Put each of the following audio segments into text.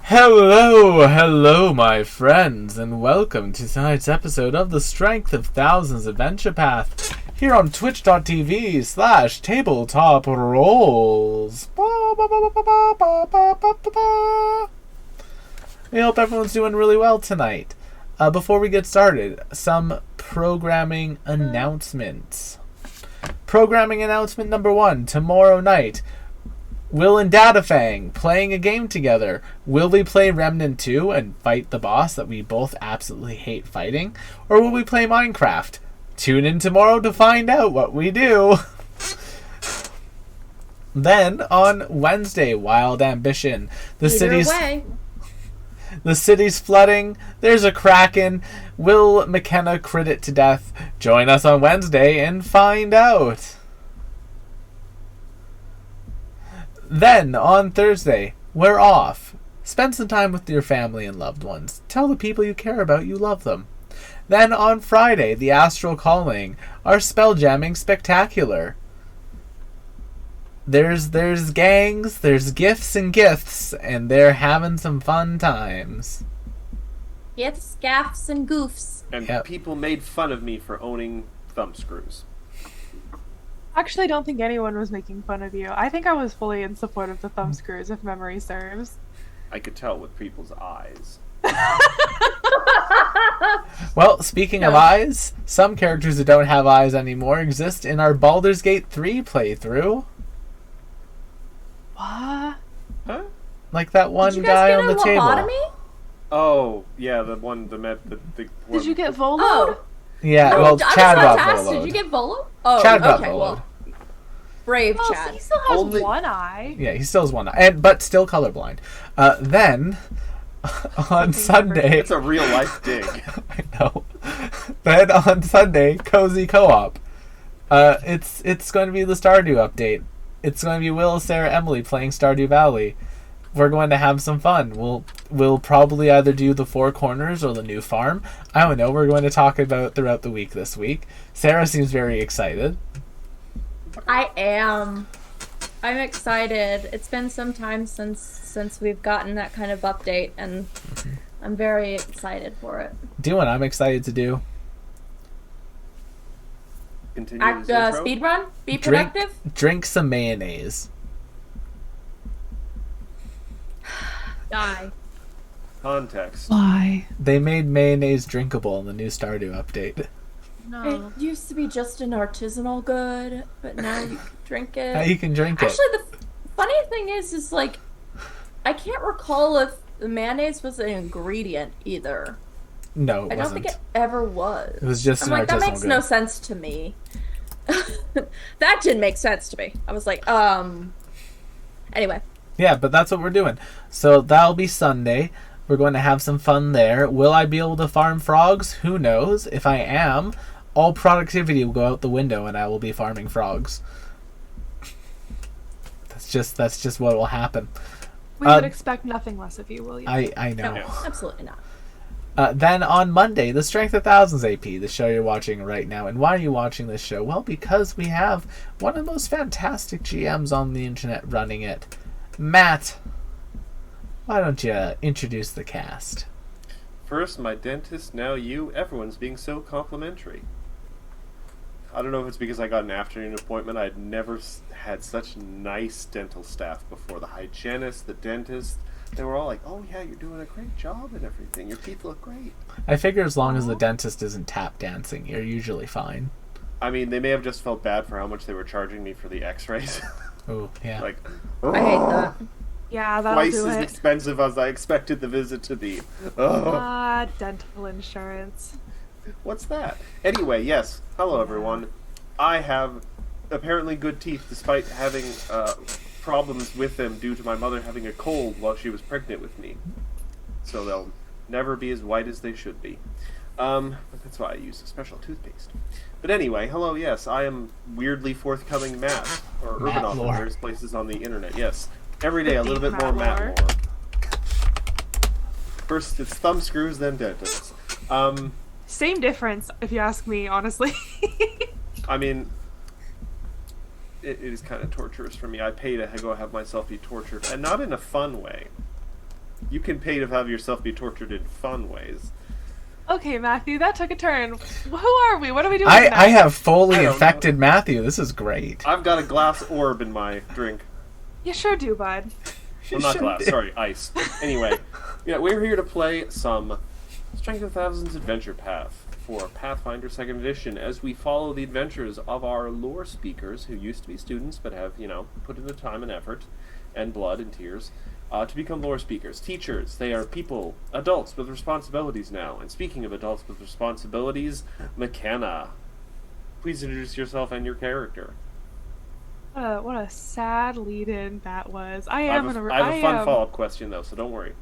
Hello, my friends, and welcome to tonight's episode of the Strength of Thousands Adventure Path here on twitch.tv/tabletop rolls. We hope everyone's doing really well tonight. Before we get started, some programming announcements. Programming announcement number 1, tomorrow night. Will and Datafang playing a game together. Will we play Remnant 2 and fight the boss that we both absolutely hate fighting? Or will we play Minecraft? Tune in tomorrow to find out what we do. Then, on Wednesday, Wild Ambition. The city's flooding. There's a kraken. Will McKenna crit it to death? Join us on Wednesday and find out. Then, on Thursday, we're off. Spend some time with your family and loved ones. Tell the people you care about you love them. Then, on Friday, the Astral Calling, our spelljamming spectacular. There's gangs, there's gifts, and they're having some fun times. Gifts, gaffs, and goofs. And people made fun of me for owning thumbscrews. Actually, I don't think anyone was making fun of you. I think I was fully in support of the thumbscrews, if memory serves. I could tell with people's eyes. Well, speaking of eyes, some characters that don't have eyes anymore exist in our Baldur's Gate 3 playthrough. What? Huh? Like that one Did you guy guys on get the a table. lobotomy? Oh, yeah, the one, the Did you get Volo? Oh. Yeah, No, well, I was Chad about got to ask, Voloed. did you get Volo? Oh, Chad got okay, Voloed. well. Brave Oh, so Chad. he still has Only- one eye. Yeah, he still has one eye, but still colorblind. Then, on Sunday... It's a real-life dig. I know. Then on Sunday, Cozy Co-op. It's going to be the Stardew update. It's going to be Will, Sarah, Emily playing Stardew Valley. We're going to have some fun. We'll probably either do the Four Corners or the new farm. I don't know. We're going to talk about throughout the week this week. Sarah seems very excited. I am. I'm excited. It's been some time since we've gotten that kind of update, and I'm very excited for it. Do what I'm excited to do. Continue this intro. Speed run? Be productive? Drink some mayonnaise. Die. Context. Why? They made mayonnaise drinkable in the new Stardew update. It used to be just an artisanal good, but now you can drink it. Now you can drink it. Actually, the funny thing is like, I can't recall if the mayonnaise was an ingredient either. No, it I don't wasn't. think it ever was. It was just I'm an like, that artisanal makes good. no sense to me. That didn't make sense to me. I was like, anyway. Yeah, but that's what we're doing. So that'll be Sunday. We're going to have some fun there. Will I be able to farm frogs? Who knows? If I am, all productivity will go out the window and I will be farming frogs. That's just what will happen. We would expect nothing less of you, William. I know. No, absolutely not. Then on Monday, the Strength of Thousands AP, the show you're watching right now. And why are you watching this show? Well, because we have one of the most fantastic GMs on the internet running it. Matt, why don't you introduce the cast? First, my dentist, now you. Everyone's being so complimentary. I don't know if it's because I got an afternoon appointment. I'd never had such nice dental staff before. The hygienist, the dentist, they were all like, oh yeah, you're doing a great job and everything. Your teeth look great. I figure as long as the dentist isn't tap dancing, you're usually fine. I mean, they may have just felt bad for how much they were charging me for the x-rays. Oh, yeah. Like, I hate that. Yeah, that'll twice do as it. expensive as I expected the visit to be. Ugh. Dental insurance. What's that? Anyway, yes. Hello, everyone. I have apparently good teeth despite having problems with them due to my mother having a cold while she was pregnant with me. So they'll never be as white as they should be. But that's why I use a special toothpaste. But anyway, hello, yes. I am weirdly forthcoming Matt, or Matt Urbanoff in lore. various places on the internet, yes. Every day, a The little bit deep more Matt Matt lore. First, it's thumb screws, then dentists. Same difference, if you ask me, honestly. I mean, it is kind of torturous for me. I pay to go have myself be tortured, and not in a fun way. You can pay to have yourself be tortured in fun ways. Okay, Matthew, that took a turn. Who are we? What are we doing? I tonight? have fully I don't infected Matthew. This is great. I've got a glass orb in my drink. You sure do, bud. Well, not Sure glass, did. sorry, ice. Anyway, yeah, we're here to play some Strength of Thousands Adventure Path for Pathfinder 2nd Edition as we follow the adventures of our lore speakers who used to be students but have, put in the time and effort and blood and tears to become lore speakers. Teachers, they are people, adults with responsibilities now. And speaking of adults with responsibilities, McKenna. Please introduce yourself and your character. What a sad lead-in that was. I I am have a fun am follow-up question, though, so don't worry.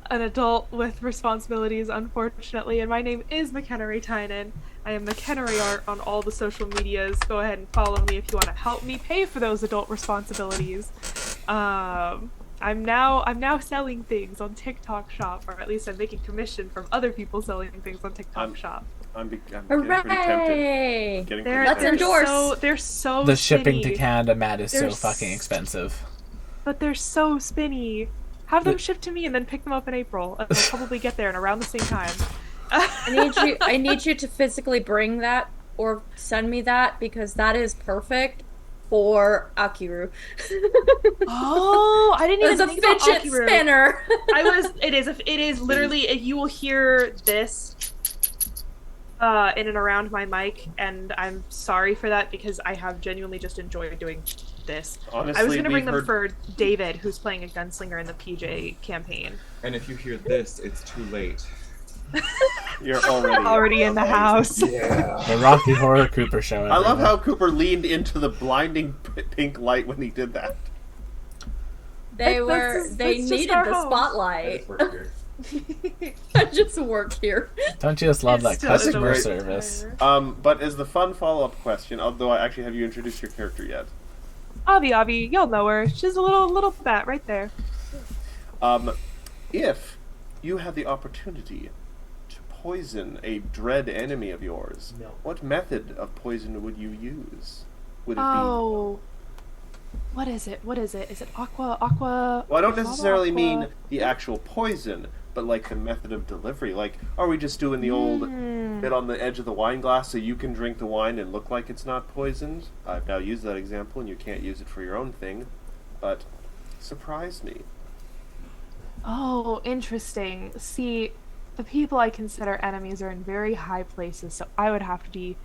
an adult with responsibilities, unfortunately, and my name is McKenna Raitainen. I am McKenna Ray Art on all the social medias. Go ahead and follow me if you want to help me pay for those adult responsibilities. I'm now selling things on TikTok Shop, or at least I'm making commission from other people selling things on TikTok Shop. I'm getting pretty tempted. Hooray! Getting They're, pretty Let's tempted. endorse. they're so The shipping to spinny, Canada, Matt, is so They're fucking expensive. but they're so spinny. Have them shipped to me and then pick them up in April. And they'll probably get there in around the same time. I need you to physically bring that or send me that because that is perfect for Akiru. Oh, I didn't It's even a think about fidget Akiru. spinner. It is literally, you will hear this in and around my mic, and I'm sorry for that because I have genuinely just enjoyed doing this. Honestly, I was going to bring we've them heard- for David, who's playing a gunslinger in the PJ campaign. And if you hear this, it's too late. You're already. Already in the house. Yeah. The Rocky Horror Cooper Show. I love everyone. how Cooper leaned into the blinding pink light when he did that. They That's just needed our the home. spotlight. Work here. I just work here. Don't you just love that It's still customer great- service? But as the fun follow-up question, although I actually have you introduced your character yet, Avi, y'all know her. She's a little bat right there. if you had the opportunity to poison a dread enemy of yours, what method of poison would you use? Would it Oh. What is it? Is it aqua? be? Well, I don't lava necessarily aqua? mean the actual poison, but like the method of delivery. Like, are we just doing the old bit on the edge of the wine glass so you can drink the wine and look like it's not poisoned? I've now used that example, and you can't use it for your own thing, but surprise me. Oh, interesting. See, the people I consider enemies are in very high places, so I would have to be.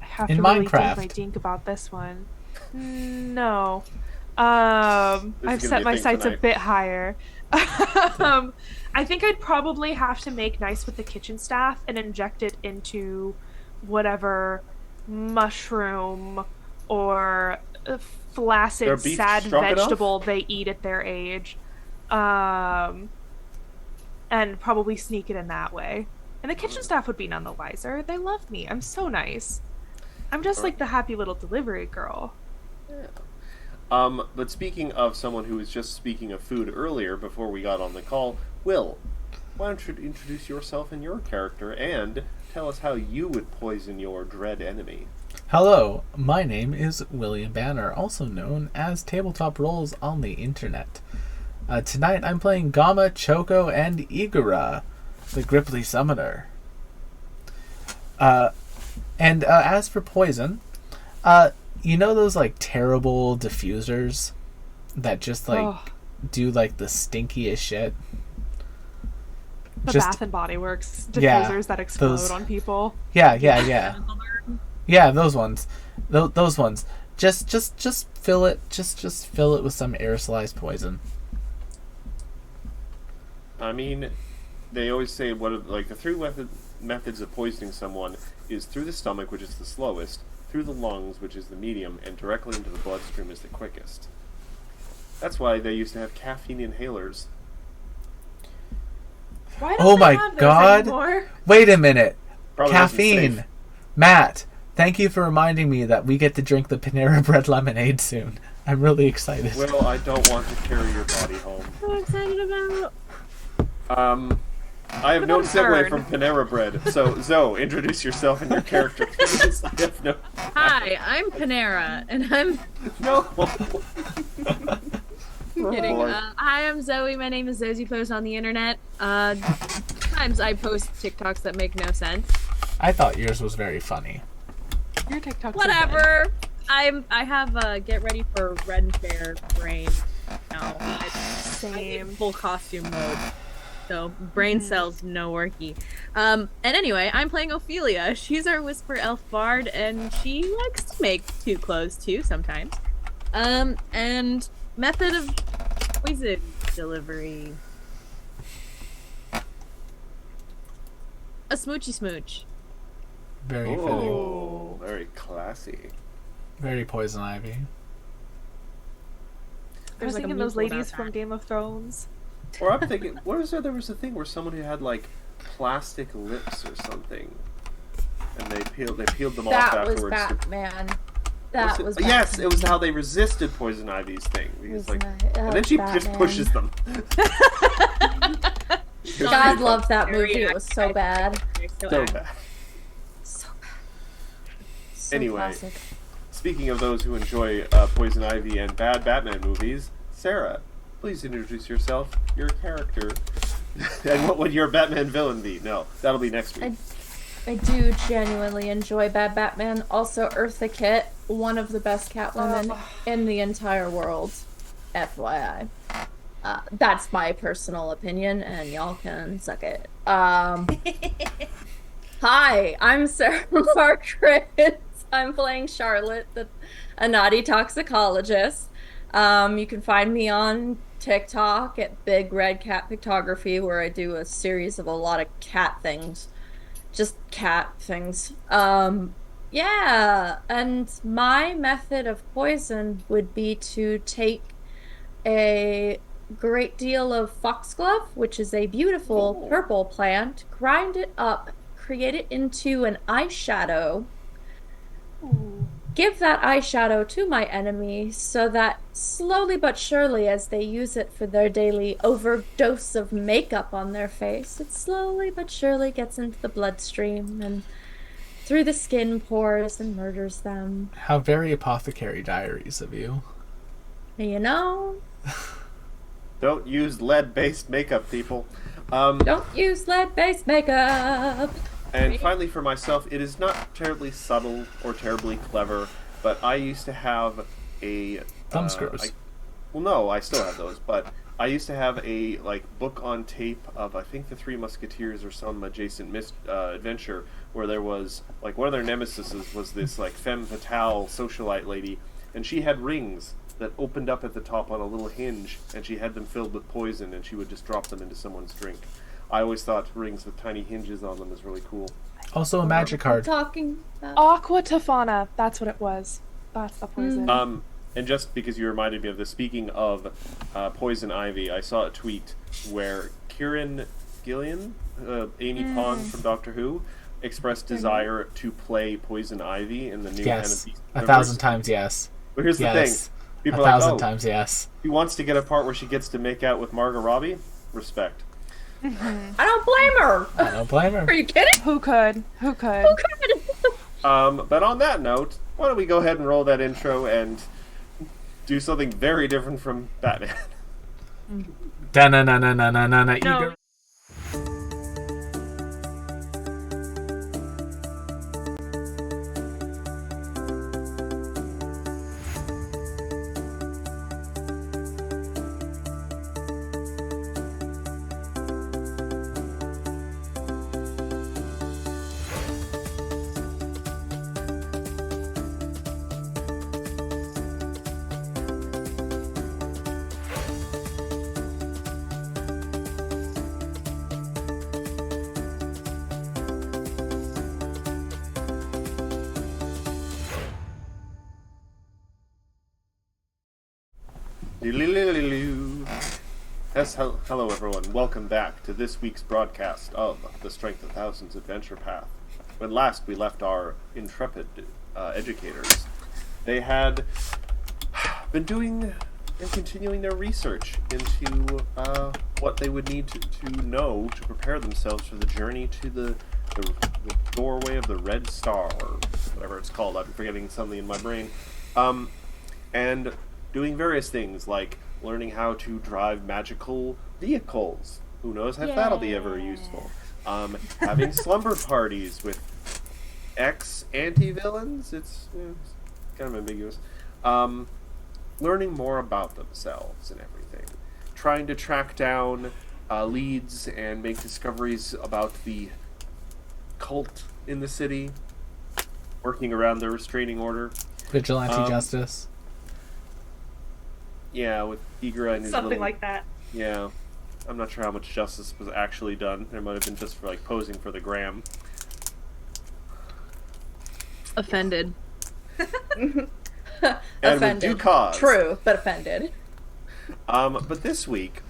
I have In to really Minecraft. think my dink about this one. No. This I've is gonna set be a my thing sights a tonight. bit higher. I think I'd probably have to make nice with the kitchen staff and inject it into whatever mushroom or Their flaccid, beef sad stroganoff? vegetable they eat at their age. And probably sneak it in that way. And the kitchen staff would be none the wiser. They love me. I'm so nice. I'm just like the happy little delivery girl. But speaking of someone who was just speaking of food earlier before we got on the call, Will, why don't you introduce yourself and your character and tell us how you would poison your dread enemy? Hello, my name is William Banner, also known as Tabletop Roles on the Internet. Tonight I'm playing Gama, Choco, and Igura, the Gripply Summoner. And as for poison, you know those like terrible diffusers that just like Ugh. do like the stinkiest shit? The Just- Bath and Body Works Yeah, diffusers that explode those- on people. Yeah. Yeah, those ones. Those ones. Just fill it. Just fill it with some aerosolized poison. I mean, they always say the three methods of poisoning someone is through the stomach, which is the slowest, through the lungs, which is the medium, and directly into the bloodstream is the quickest. That's why they used to have caffeine inhalers. Why Oh don't my they have those God. anymore? Wait a minute. Probably wasn't Caffeine. safe. Matt, thank you for reminding me that we get to drink the Panera Bread lemonade soon. I'm really excited. Well, I don't want to carry your body home. So excited about. I have no Put on segue burn. from Panera Bread. So, Zoe, introduce yourself and your character, please. I have no... Hi, I'm Panera, and I'm No! Kidding. boy. Hi, I'm Zoe. My name is Zoe Post on the internet. Sometimes I post TikToks that make no sense. I thought yours was very funny. Your TikTok. Whatever. I have get ready for Ren Fair brain now. I'm in Same. full costume mode. So brain cells no worky. And anyway, I'm playing Ophelia. She's our whisper elf bard, and she likes to make two clothes too sometimes. And method of poison delivery. A smoochy smooch. Very fitting. Oh, very classy. Very Poison Ivy. I was There's like a thinking those musical ladies about from that. Game of Thrones. Or I'm thinking, what is there? There was a thing where someone who had like plastic lips or something, and they peeled them off That was afterwards. Batman. That was Batman. Yes, it was how they resisted Poison Ivy's thing. Because, like, and then she just Batman. pushes them. God loved that movie. It was so bad. So bad. So bad. So Anyway. classic. Speaking of those who enjoy Poison Ivy and bad Batman movies, Sarah, please introduce yourself, your character, and what would your Batman villain be? No, that'll be next week. I do genuinely enjoy Bad Batman. Also, Eartha Kitt, one of the best Catwomen in the entire world. FYI. That's my personal opinion, and y'all can suck it. Hi, I'm Sarah Margaret. I'm playing Charlotte, a naughty toxicologist. You can find me on TikTok at Big Red Cat Pictography, where I do a series of a lot of cat things. Just cat things. Yeah, and my method of poison would be to take a great deal of foxglove, which is a beautiful purple plant, grind it up, create it into an eyeshadow, give that eyeshadow to my enemy so that slowly but surely, as they use it for their daily overdose of makeup on their face, it slowly but surely gets into the bloodstream and through the skin pores and murders them. How very Apothecary Diaries of you. You know, Don't use lead-based makeup, people. don't use lead-based makeup. And finally, for myself, it is not terribly subtle or terribly clever, but I used to have a Thumb screws. well, no, I still have those, but I used to have a book on tape of I think the Three Musketeers or some adjacent adventure where there was one of their nemesis was this femme fatale socialite lady, and she had rings that opened up at the top on a little hinge, and she had them filled with poison, and she would just drop them into someone's drink. I always thought rings with tiny hinges on them was really cool. Also a magic card. Talking about... Aqua Tofana. That's what it was. That's the poison. And just because you reminded me of this, speaking of Poison Ivy, I saw a tweet where Kieran Gillian, Amy Pond from Doctor Who, expressed desire to play Poison Ivy in the new Yes. Beast 1,000 times yes. But here's the Yes. thing. People are 1,000 like, times yes. he wants to get a part where she gets to make out with Margot Robbie? Respect. I don't blame her. I don't blame her. Are you kidding? Who could? Who could? Who could? But on that note, why don't we go ahead and roll that intro and do something very different from Batman. Da-na-na-na-na-na-na-na. No. Yes, hello everyone. Welcome back to this week's broadcast of the Strength of Thousands Adventure Path. When last we left our intrepid educators, they had been doing and continuing their research into what they would need to know to prepare themselves for the journey to the doorway of the Red Star, or whatever it's called. I'm forgetting something in my brain. And doing various things like learning how to drive magical vehicles. Who knows if that'll be ever useful. Having slumber parties with ex-anti-villains. It's kind of ambiguous. Learning more about themselves and everything. Trying to track down leads and make discoveries about the cult in the city. Working around the restraining order. Vigilante justice. Yeah, with Igura and his Something little... like that. Yeah. I'm not sure how much justice was actually done. There might have been just for, like, posing for the gram. Offended. And Offended. with due cause. True, but offended. But this week,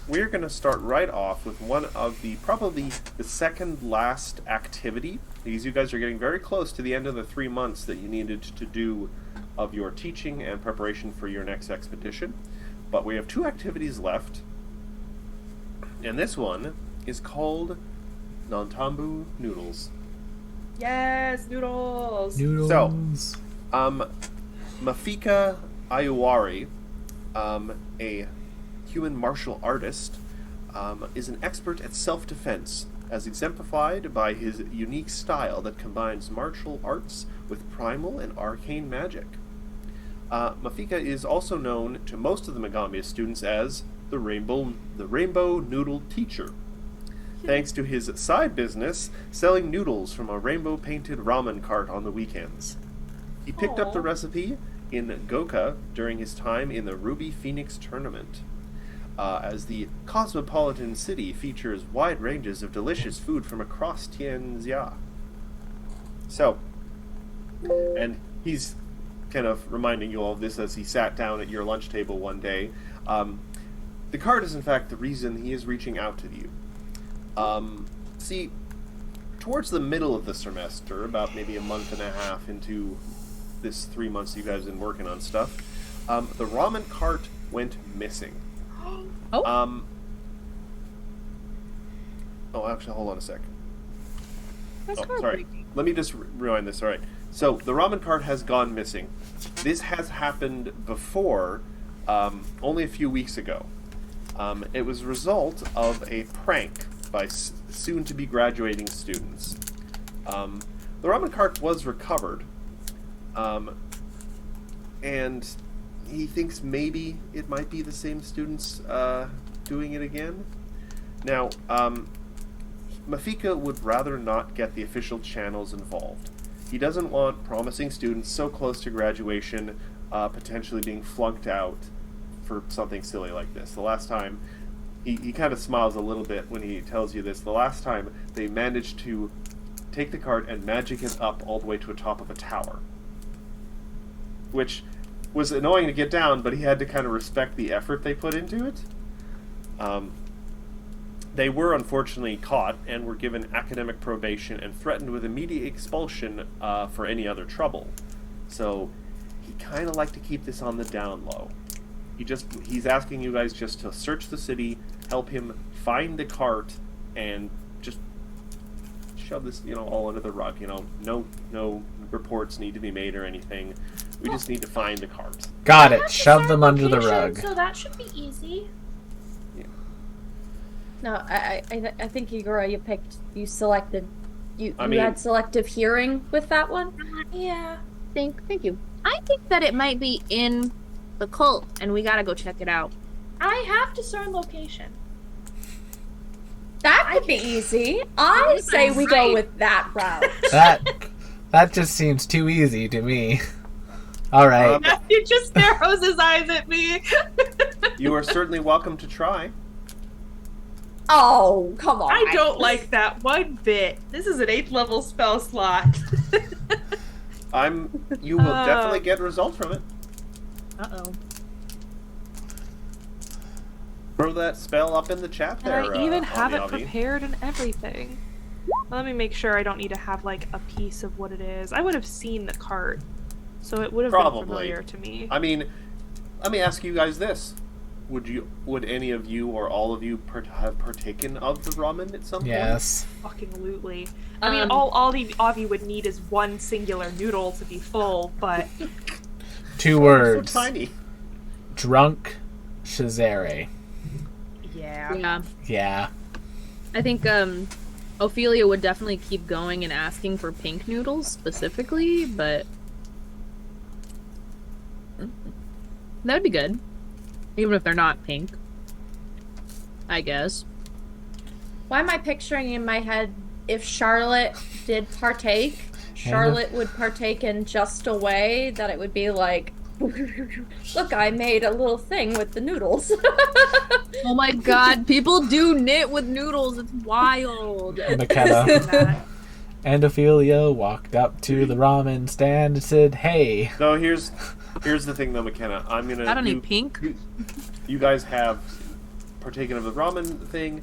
we're going to start right off with one of probably the second last activity. Because you guys are getting very close to the end of the 3 months that you needed to do of your teaching and preparation for your next expedition. But we have 2 activities left. And this one is called Nantambu Noodles. Yes, noodles. Noodles. Mafika Ayuwari, a human martial artist, is an expert at self-defense, as exemplified by his unique style that combines martial arts with primal and arcane magic. Mafika is also known to most of the Megami students as the Rainbow Noodle Teacher, thanks to his side business selling noodles from a rainbow-painted ramen cart on the weekends. He picked up the recipe in Goka during his time in the Ruby Phoenix tournament. As the cosmopolitan city features wide ranges of delicious food from across Tianxia. So, and he's kind of reminding you all of this as he sat down at your lunch table one day. The card is in fact the reason he is reaching out to you. See, towards the middle of the semester, about maybe a month and a half into this 3 months you guys have been working on stuff, the ramen cart went missing. Oh. Actually, hold on a second. That's Sorry. heartbreaking. Let me just rewind this. All right. So the ramen cart has gone missing. This has happened before, only a few weeks ago. It was a result of a prank by soon-to-be graduating students. The ramen cart was recovered, and he thinks maybe it might be the same students doing it again. Now, Mafika would rather not get the official channels involved. He doesn't want promising students so close to graduation potentially being flunked out for something silly like this. The last time, he kind of smiles a little bit when he tells you this. The last time, they managed to take the cart and magic it up all the way to the top of a tower. Which was annoying to get down, but he had to kind of respect the effort they put into it. They were unfortunately caught and were given academic probation and threatened with immediate expulsion for any other trouble. So he kind of liked to keep this on the down low. He's asking you guys just to search the city, help him find the cart, and just shove this, all under the rug. No reports need to be made or anything. We just need to find the cart. Got it. Shove them under the rug. So that should be easy. No, I think Igora, you selected, you I mean- had selective hearing with that one. Yeah. Thank you. I think that it might be in the cult, and we gotta go check it out. I have discern location. That could be easy. I say we go with that route. That just seems too easy to me. All right. He just narrows his eyes at me. You are certainly welcome to try. Oh, come on. I don't like that one bit. This is an 8th level spell slot. You will definitely get a result from it. Uh-oh. Throw that spell up in the chat And there. I even have it Avi. prepared and everything. Let me make sure I don't need to have like a piece of what it is. I would have seen the cart, so it would have Probably. been familiar to me. I mean, let me ask you guys this: Would any of you or all of you have partaken of the ramen at some point? Yes. Fucking lootly. I mean, all of you would need is one singular noodle to be full, but 2 words. So tiny. Drunk Shazare. Yeah. Yeah. Yeah. I think Ophelia would definitely keep going and asking for pink noodles specifically, but that would be good. Even if they're not pink. I guess. Why am I picturing in my head if Charlotte did partake, Charlotte would partake in just a way that it would be like, look, I made a little thing with the noodles. Oh my god, people do knit with noodles. It's wild. McKenna and Ophelia walked up to the ramen stand and said, "Hey." No, here's the thing though, McKenna. I'm gonna. I don't need pink. You guys have partaken of the ramen thing.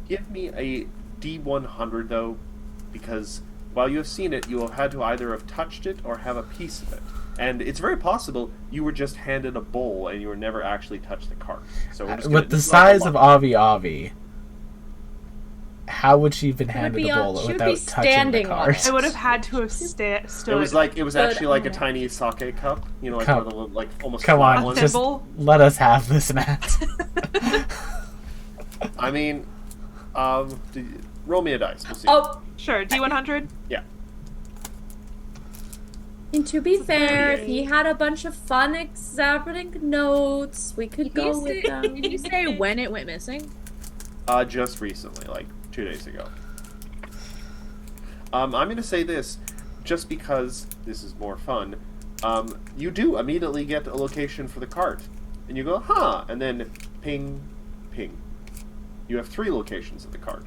Give me a D100 though, because while you have seen it, you have had to either have touched it or have a piece of it. And it's very possible you were just handed a bowl and you were never actually touched the cart. So we're just With the size of Avi Avi, how would she have been handed a bowl she would without be touching the standing on cart? it. I would have had to have stood. It was actually like a on it. tiny sake cup, you know, like Come- one of the little, like almost Come flat on, ones. just Thimble? let us have this, Matt. I mean, roll me a dice. We'll see. Oh, Sure, D100. Yeah. and to be fair, if 38. he had a bunch of fun examining notes, we could go with them. Did you say when it went missing? Just recently, like 2 days ago. I'm going to say this, just because this is more fun. You do immediately get a location for the cart, and you go, huh, and then ping, ping. You have 3 locations of the cart,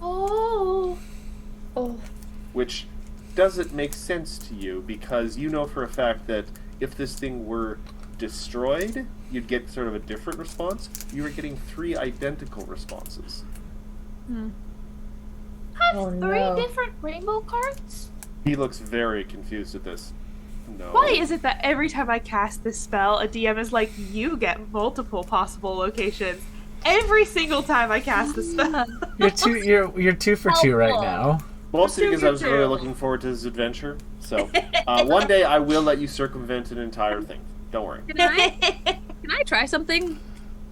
Oh. Oh. which doesn't make sense to you because you know for a fact that if this thing were destroyed, you'd get sort of a different response. You were getting 3 identical responses. Have Oh, 3 no. different rainbow cards? He looks very confused at this. No. Why is it that every time I cast this spell, a DM is like, you get multiple possible locations? Every single time I cast the spell. You're 2 for 2 right now. Mostly because I was Two. really looking forward to this adventure. So, one day I will let you circumvent an entire thing. Don't worry. Can I try something?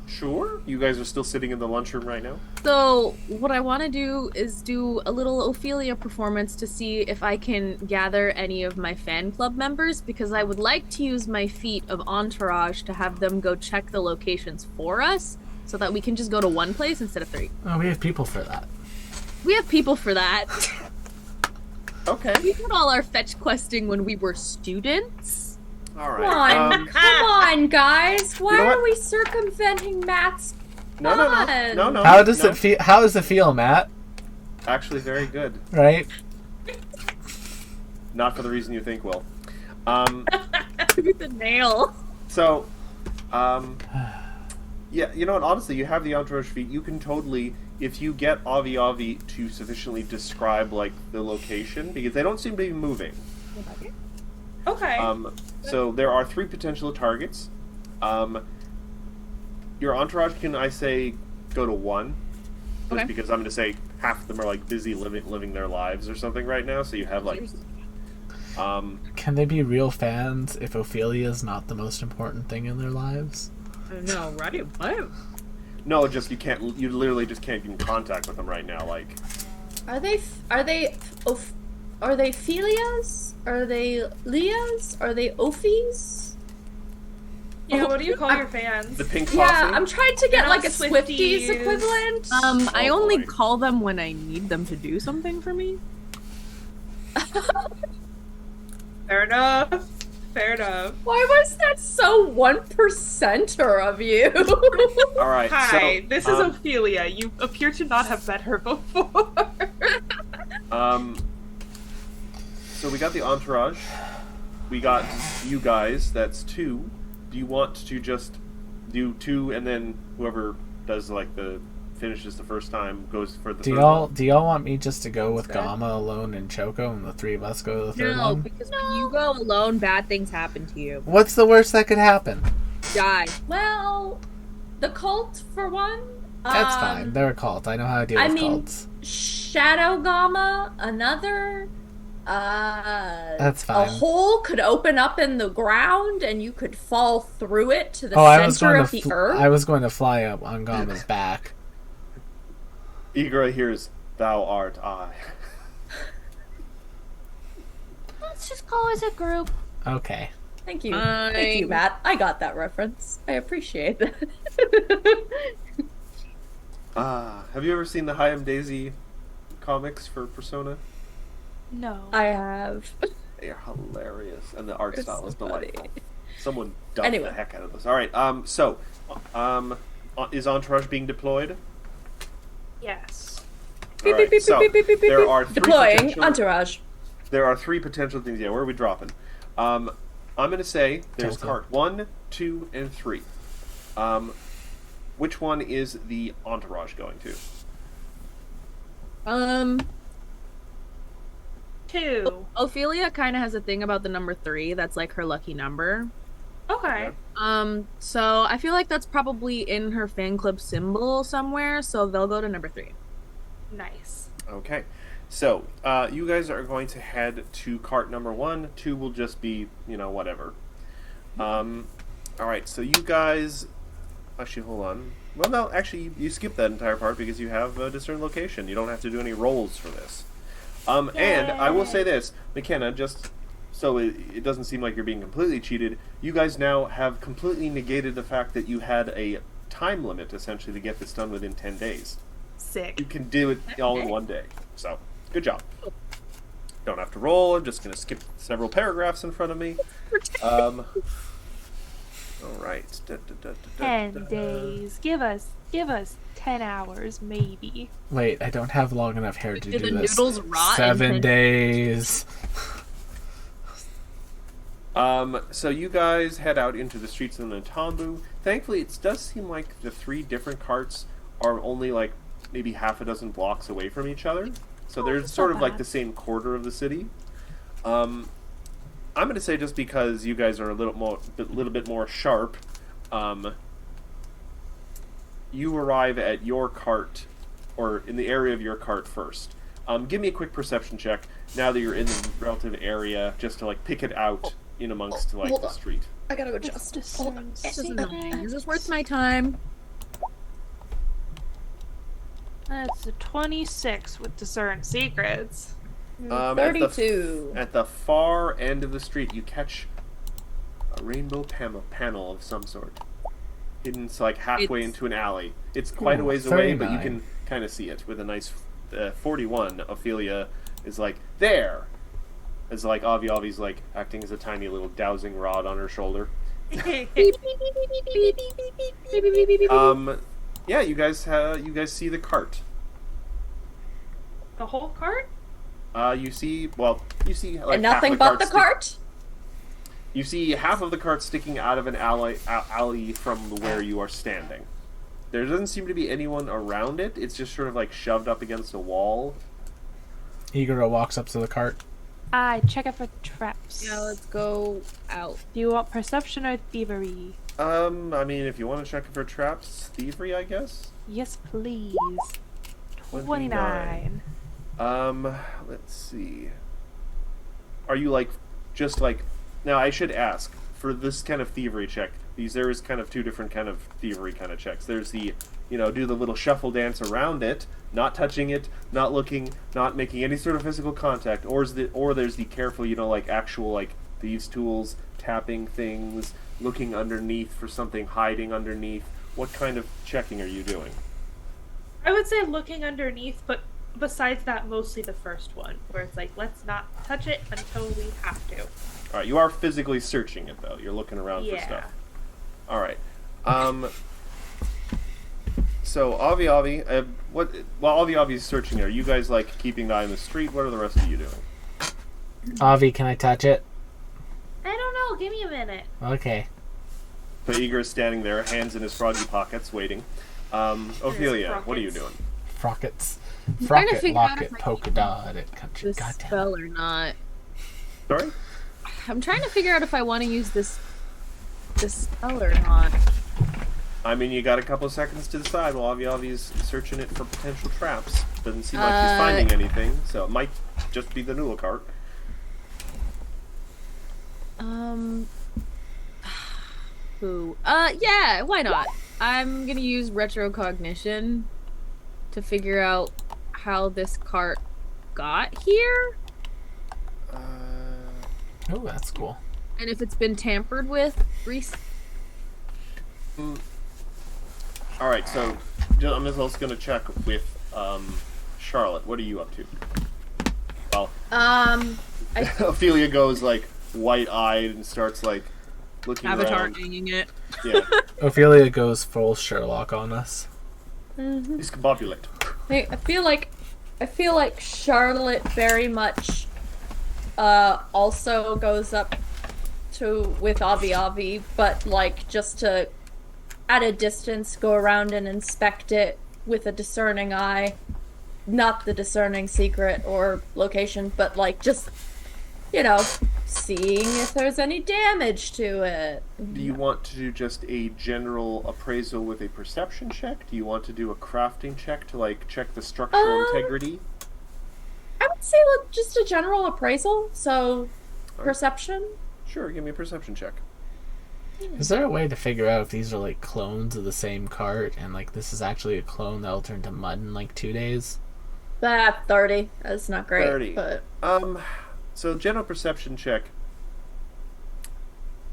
Sure? You guys are still sitting in the lunchroom right now? So, what I want to do is do a little Ophelia performance to see if I can gather any of my fan club members, because I would like to use my feat of entourage to have them go check the locations for us, so that we can just go to one place instead of 3. Oh, we have people for that. We have people for that. Okay. We did all our fetch questing when we were students. Alright. Come on, come on, guys. Why You know are what? we circumventing Matt's No. fun? How does no. it feel? How does it feel, Matt? Actually, very good. Right? Not for the reason you think, Will. With the nail. So, yeah, you know what? Honestly, you have the entourage feat. You can totally, if you get Avi Avi to sufficiently describe, like, the location, because they don't seem to be moving. Okay. So there are 3 potential targets. Your entourage can, I say, go to 1. Just Okay. because I'm going to say half of them are, like, busy living their lives or something right now, so you have, like... Can they be real fans if Ophelia is not the most important thing in their lives? No, right? What? No, just you literally just can't get in contact with them right now, like... Are they Philias? Are they Leas? Are they Ophies? Yeah, what do you call your fans? The pink posse? Yeah, I'm trying to get They're like not a Swifties Swifties. equivalent. I Oh, only boy. call them when I need them to do something for me. Fair enough. Fair enough. Why was that so 1%er of you? Alright, Hi, so... this is Ophelia. You appear to not have met her before. So we got the entourage. We got you guys. That's 2. Do you want to just do 2 and then whoever does like finishes the first time goes for the Do third y'all one? want me just to go with What's that? Gamma alone and Choco, and the 3 of us go to the third No, one? because when you go alone, bad things happen to you. What's the worst that could happen? Die. Well, the cult for one. That's fine. They're a cult. I know how to deal I with mean- cults. Shadow Gamma, another. That's A fine. hole could open up in the ground, and you could fall through it to the Oh, I was center going of to the earth. I was going to fly up on Gama's back. Igra hears, "Thou art I." Let's just call as a group. Okay. Thank you. Thank you, Matt. I got that reference. I appreciate that. Have you ever seen the Hayam Daisy comics for Persona? No. I have. They are hilarious, and the art It's style is funny. delightful. Someone dubbed Anyway. the heck out of this. All right. Is Entourage being deployed? Yes. All right. So there are three Deploying potential- entourage. There are three potential things. Yeah, where are we dropping? I'm going to say there's Delta. cart 1, 2, and 3. Which one is the Entourage going to? 2. Ophelia kind of has a thing about the number 3. That's like her lucky number. Okay. So I feel like that's probably in her fan club symbol somewhere. So they'll go to number 3. Nice. Okay. So, you guys are going to head to cart number 1. 2 will just be, whatever. Alright, so you guys... Actually, hold on. Well, no, actually, you skip that entire part because you have a discern location. You don't have to do any rolls for this. And I will say this, McKenna, just so it doesn't seem like you're being completely cheated, you guys now have completely negated the fact that you had a time limit, essentially, to get this done within 10 days. Sick. You can do it all in one day. So, good job. Don't have to roll. I'm just going to skip several paragraphs in front of me. All right. 10 days. Give us 10 hours, maybe. Wait, I don't have long enough hair to Do do the this. noodles rot in 7 10 days. So you guys head out into the streets of Natambu. Thankfully, it does seem like the 3 different carts are only like maybe half a dozen blocks away from each other. So they're that's sort not of like bad. the same quarter of the city. I'm going to say just because you guys are a little bit more sharp, you arrive at your cart, or in the area of your cart first. Give me a quick perception check now that you're in the relative area, just to like pick it out in amongst like Hold the on. street. I gotta go justice. Hold on. This is annoying. Is this worth my time? That's a 26 with discern secrets. At 32. At the far end of the street, you catch a rainbow panel of some sort, hidden like halfway It's- into an alley. It's quite a Ooh, ways away, but you 39. can kind of see it with a nice 41. Ophelia is like there. As like Avi's like acting as a tiny little dowsing rod on her shoulder. Yeah, you guys see the cart. The whole cart? You see like And half nothing the but the stick- cart? You see half of the cart sticking out of an alley from where you are standing. There doesn't seem to be anyone around it. It's just sort of like shoved up against a wall. Igor walks up to the cart. I check it for traps. Yeah, let's go out. Do you want perception or thievery? I mean, if you want to check for traps, thievery, I guess. Yes, please. 29. 29. Let's see. Are you like just like? Now I should ask for this kind of thievery check. There is kind of 2 different kind of thievery kind of checks. There's the, do the little shuffle dance around it, not touching it, not looking, not making any sort of physical contact, or there's the careful, like actual like thieves' tools, tapping things, looking underneath for something, hiding underneath. What kind of checking are you doing? I would say looking underneath, but besides that, mostly the first one, where it's like, let's not touch it until we have to. All right, you are physically searching it though. You're looking around for Yeah. stuff. All right. So Avi, while Avi is searching there, you guys like keeping an eye on the street. What are the rest of you doing? Avi, can I touch it? I don't know, give me a minute. Okay. So Igor is standing there, hands in his froggy pockets, waiting. Ophelia, what are you doing? Frockets. trying to Frocket, figure out locket, if I polka can dot, it country. This Goddamn. spell or not. Sorry? I'm trying to figure out if I want to use this spell or not. I mean, you got a couple of seconds to decide while Avi's searching it for potential traps. Doesn't seem like he's finding anything, so it might just be the noodle cart. Um. Who? Yeah. Why not? I'm gonna use retrocognition to figure out how this cart got here, Oh, that's cool. and if it's been tampered with. All right, so I'm also going to check with Charlotte. What are you up to? Well, Ophelia goes like white-eyed and starts like looking Avatar around. hanging it. Yeah, Ophelia goes full Sherlock on us. discombobulate. I feel like Charlotte very much also goes up to with Avi Avi, but like just to at a distance go around and inspect it with a discerning eye. Not the discerning secret or location, but like just, you know, seeing if there's any damage to it. Do you want to do just a general appraisal with a perception check? Do you want to do a crafting check to like check the structural integrity? I would say just a general appraisal, so perception. Sure, give me a perception check. Is there a way to figure out if these are like clones of the same cart and like this is actually a clone that'll turn to mud in like 2 days? 30. That's not great, 30. but So general perception check.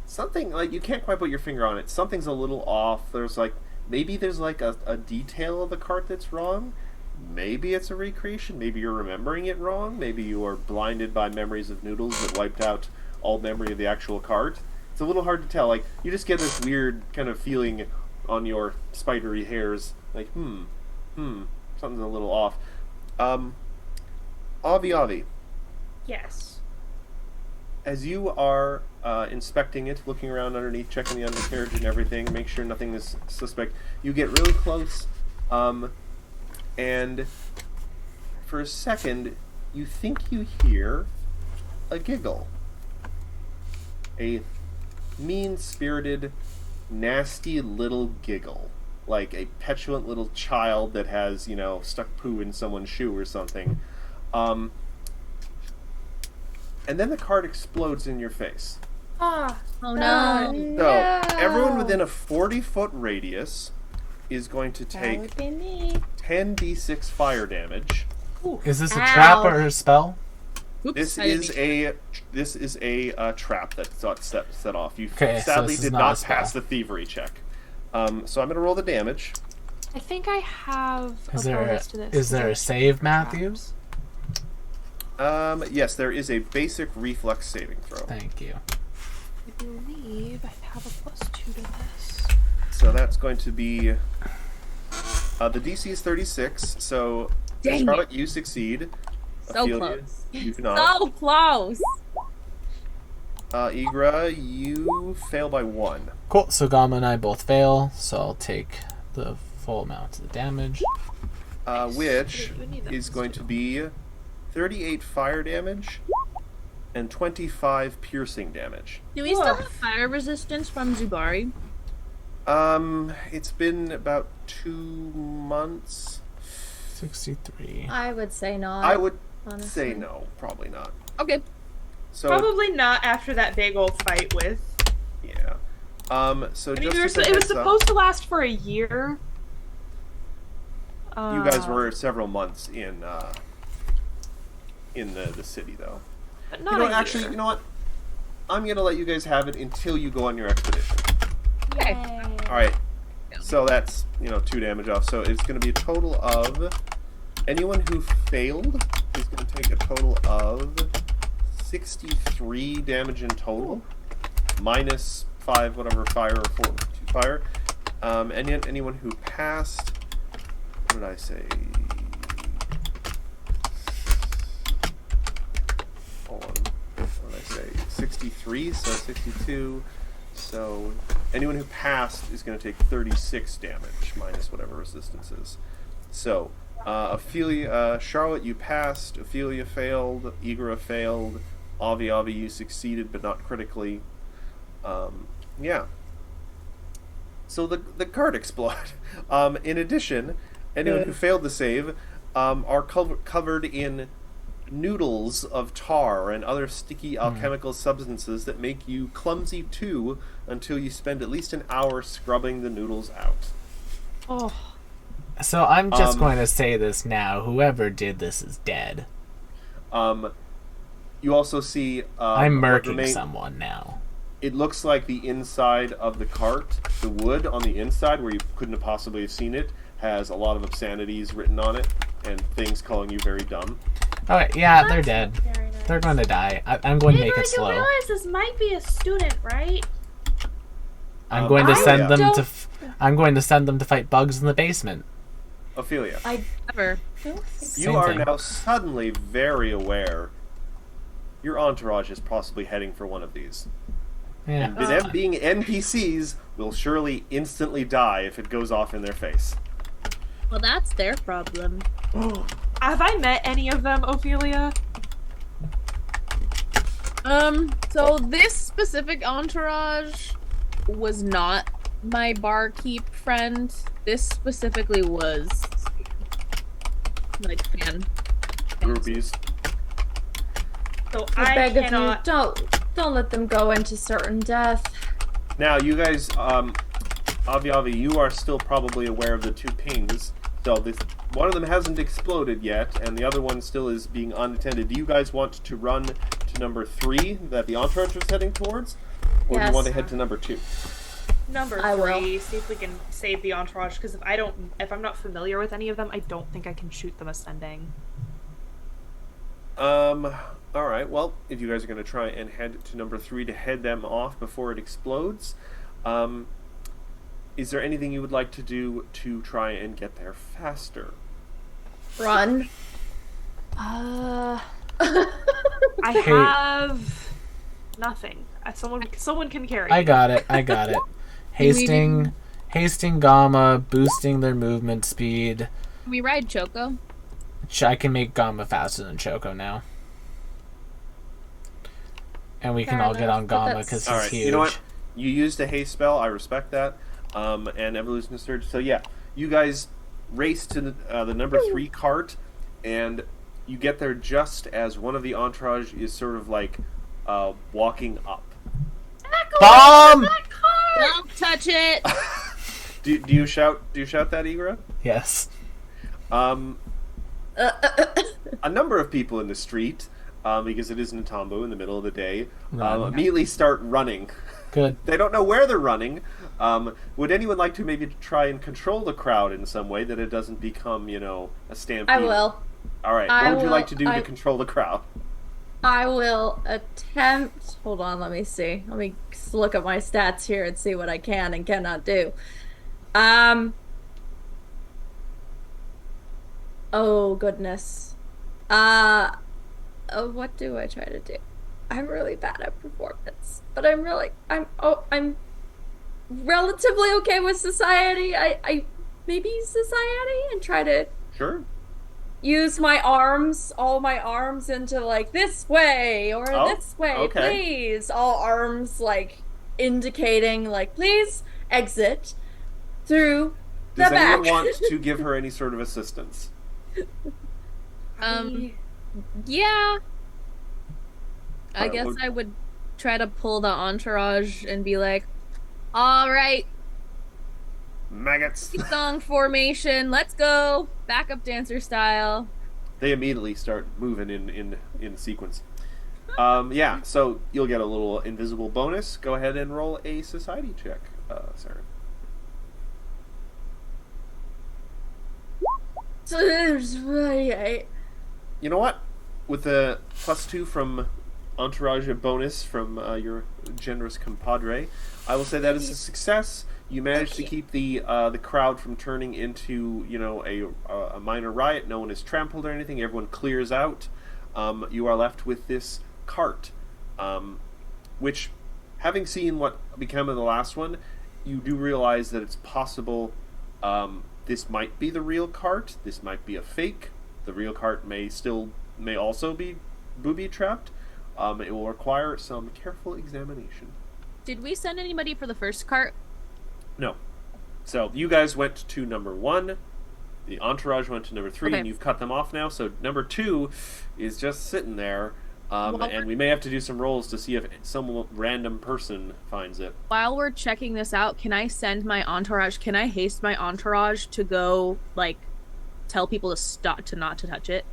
Something like you can't quite put your finger on it. Something's a little off. There's like a detail of the cart that's wrong. Maybe it's a recreation. Maybe you're remembering it wrong. Maybe you are blinded by memories of noodles that wiped out all memory of the actual cart. It's a little hard to tell. Like you just get this weird kind of feeling on your spidery hairs. Like something's a little off. Avi, Yes. as you are inspecting it, looking around underneath, checking the undercarriage and everything, make sure nothing is suspect, you get really close, and for a second, you think you hear a giggle. A mean-spirited, nasty little giggle. Like a petulant little child that has, stuck poo in someone's shoe or something. And then the cart explodes in your face. Ah. Oh no. So, everyone within a 40-foot radius is going to take would be me. 10d6 fire damage. Is this a Ow. trap or a spell? Oops, This I didn't is a trap that got set off. You Okay, so sadly this is did not a not spell. pass the thievery check. So I'm going to roll the damage. I think I have Is a there bonus to this. is there a save, Matthews? Yes, there is a basic reflex saving throw. Thank you. I believe I have a +2 to this. So that's going to be the DC is 36. So Dang Charlotte, you succeed. So Ophelia, close. you do not. So close. Igra, you fail by 1. Cool. So Gama and I both fail, so I'll take the full amount of the damage. Which You would need that is plus going to be 38 fire damage and 25 piercing damage. Do we still have fire resistance from Zubari? It's been about 2 months. 63. I would say not. I would honestly. say no, probably not. Okay. So Probably not after that big old fight with. yeah. So I mean, just it was supposed to last for a year. you guys were several months in the city, though. But You not know, a actually, year. you know what? I'm gonna let you guys have it until you go on your expedition. Okay. All right. So that's 2 damage off. So it's gonna be a total of anyone who failed is gonna take a total of 63 damage in total, minus 5 whatever fire or 4 fire. And yet anyone who passed, what did I say? Hold on. What did I say? 63, so 62. So anyone who passed is going to take 36 damage, minus whatever resistance is. So, Charlotte, you passed. Ophelia failed. Igra failed. Avi, you succeeded, but not critically. Yeah. So the card exploded. In addition, anyone who failed the save are covered in noodles of tar and other sticky alchemical substances that make you clumsy too until you spend at least an hour scrubbing the noodles out. Oh, So I'm just going to say this now. Whoever did this is dead. You also see... I'm what murking someone now. It looks like the inside of the cart, the wood on the inside where you couldn't have possibly have seen it, has a lot of obscenities written on it and things calling you very dumb. Okay, yeah, they're That's dead. not very nice. They're going to die. I'm going to make Pedro, it slow. you realize this might be a student, right? I'm going to send yeah. them to. I'm going to send them to fight bugs in the basement. Ophelia, I Ever. don't think you Same are thing. now suddenly very aware your entourage is possibly heading for one of these. Yeah. And them being NPCs will surely instantly die if it goes off in their face. Well, that's their problem. have I met any of them, Ophelia? So this specific entourage was not my barkeep friend. This specifically was like fan. Groupies. So I I beg cannot. of you, don't let them go into certain death. Now, you guys, Avi, you are still probably aware of the two pings. So one of them hasn't exploded yet, and the other one still is being unattended. Do you guys want to run to number 3 that the entourage was heading towards? Or do Yes. you want to head to number 2? Number I will. 3, see if we can save the entourage, because if I'm not familiar with any of them, I don't think I can shoot them ascending. Alright, well, if you guys are going to try and head to number 3 to head them off before it explodes, is there anything you would like to do to try and get there faster? Run. I Hey. have nothing. Someone can carry. I got it. Hasting Gamma, boosting their movement speed. Can we ride Choco? I can make Gamma faster than Choco now. And we can Fair all get enough, on but Gamma that's- because he's Alright, huge. you know what? You used a haste spell, I respect that. And Evolution Surge. So yeah, you guys race to the number 3 cart, and you get there just as one of the entourage is sort of like walking up. Bomb! Don't touch it! Do you shout that, Igra? Yes. A number of people in the street, because it is Natombo in the middle of the day, Run. immediately start running. Good. They don't know where they're running. Would anyone like to maybe try and control the crowd in some way that it doesn't become, a stampede? I will. All right. I What would you will- like to do I- to control the crowd? I will attempt. Hold on, let me see. Let me look at my stats here and see what I can and cannot do. Oh goodness. What do I try to do? I'm really bad at performance, but I'm relatively okay with society. I maybe society and try to Sure. use my arms, all my arms into like this way or Oh, this way, okay. please. All arms like indicating like please exit through Does the anyone back. want to give her any sort of assistance? Yeah. I Alright, guess what- I would try to pull the entourage and be like, alright, Maggots. song formation, let's go. Backup dancer style. They immediately start moving in sequence. Yeah, so you'll get a little invisible bonus. Go ahead and roll a society check, Sarah. So there's You know what? With the +2 from Entourage bonus from your generous compadre, I will say that is a success. You managed to keep the crowd from turning into a minor riot. No one is trampled or anything. Everyone clears out. You are left with this cart, which, having seen what became of the last one, you do realize that it's possible this might be the real cart. This might be a fake. The real cart may also be booby trapped. It will require some careful examination. Did we send anybody for the first cart? No. So you guys went to number 1. the entourage went to number 3, Okay. and you've cut them off now. So number 2 is just sitting there, Well, and we may have to do some rolls to see if some random person finds it. While we're checking this out, can I send my entourage? Can I haste my entourage to go like tell people to stop to not to touch it?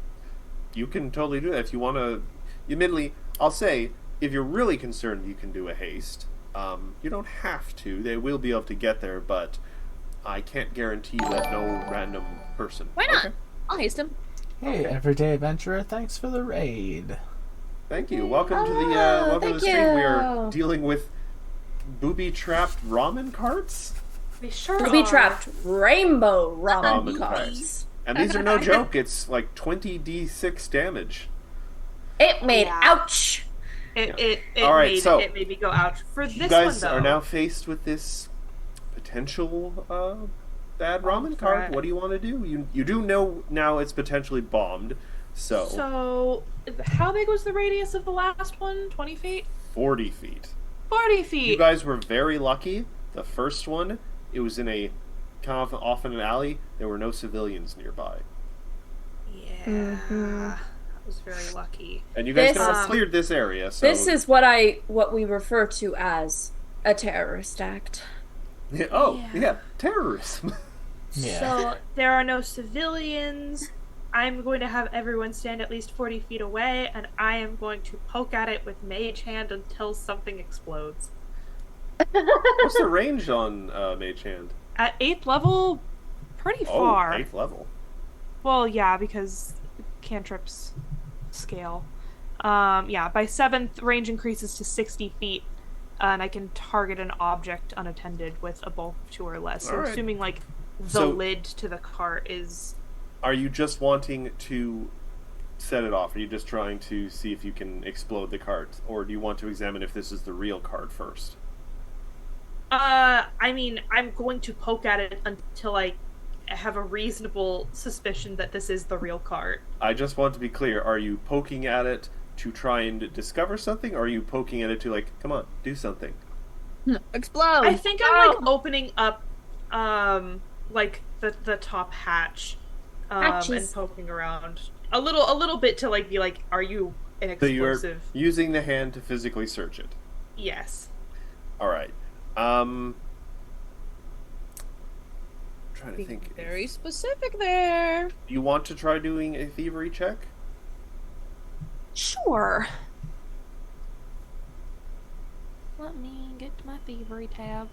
You can totally do that if you want to. Admittedly, I'll say if you're really concerned, you can do a haste. You don't have to. They will be able to get there, but I can't guarantee that no random person. Why not? Okay. I'll haste him. Hey, everyday adventurer, thanks for the raid. Thank you. Welcome to the Hello, welcome to the thank stream. We are you. dealing with booby-trapped ramen carts, We sure To be are. trapped rainbow ramen Ramen carts. and these are no joke. It's like 20d6 damage. It made Yeah. ouch. It All right, made, so it made me go ouch. For this You guys one, though, are now faced with this potential bad ramen cart. threat. What do you want to do? You do know now it's potentially bombed, so So, how big was the radius of the last one? 20 feet? 40 feet. 40 feet! You guys were very lucky. The first one, it was in a kind of off in an alley. There were no civilians nearby, Yeah. Mhm. I was very lucky. and you guys This- kind of cleared this area. So This is what we refer to as a terrorist act. yeah, terrorism. Yeah. So, there are no civilians. I'm going to have everyone stand at least 40 feet away, and I am going to poke at it with Mage Hand until something explodes. What's the range on Mage Hand? At 8th level, pretty far. 8th level. Well, yeah, because cantrips scale. Yeah, by 7th, range increases to 60 feet, and I can target an object unattended with a bulk of 2 or less. So, Alright. assuming, like, the So- lid to the cart is... Are you just wanting to set it off? Are you just trying to see if you can explode the cart? Or do you want to examine if this is the real cart first? I mean, I'm going to poke at it until I have a reasonable suspicion that this is the real cart. I just want to be clear. Are you poking at it to try and discover something? Or are you poking at it to, like, come on, do something? Explode! I think I'm, like, opening up, like, the top hatch. And Hatches. poking around a little bit to like be like, are you an So you're explosive? using the hand to physically search it. Yes. Alright. Trying to think. Very specific there. You want to try doing a thievery check? Sure. Let me get to my thievery tab.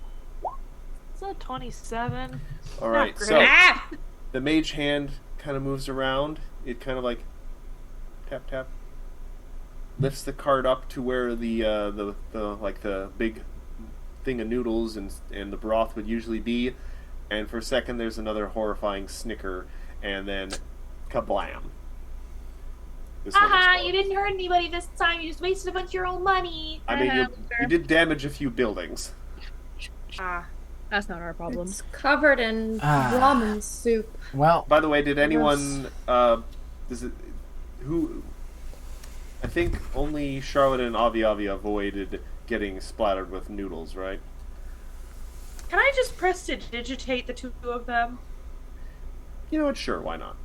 It's a 27. Alright, Not so great. the mage hand kind of moves around. It kind of like tap tap lifts the cart up to where the like the big thing of noodles and the broth would usually be, and for a second there's another horrifying snicker, and then kablam. This one Haha, explodes. you didn't hurt anybody this time. You just wasted a bunch of your own money. I mean, you did damage a few buildings. That's not our problem. It's covered in ramen soup. Well, By the way, did anyone does it who? I think only Charlotte and Avi avoided getting splattered with noodles, right? Can I just press to digitate the 2 of them? You know what? Sure, why not?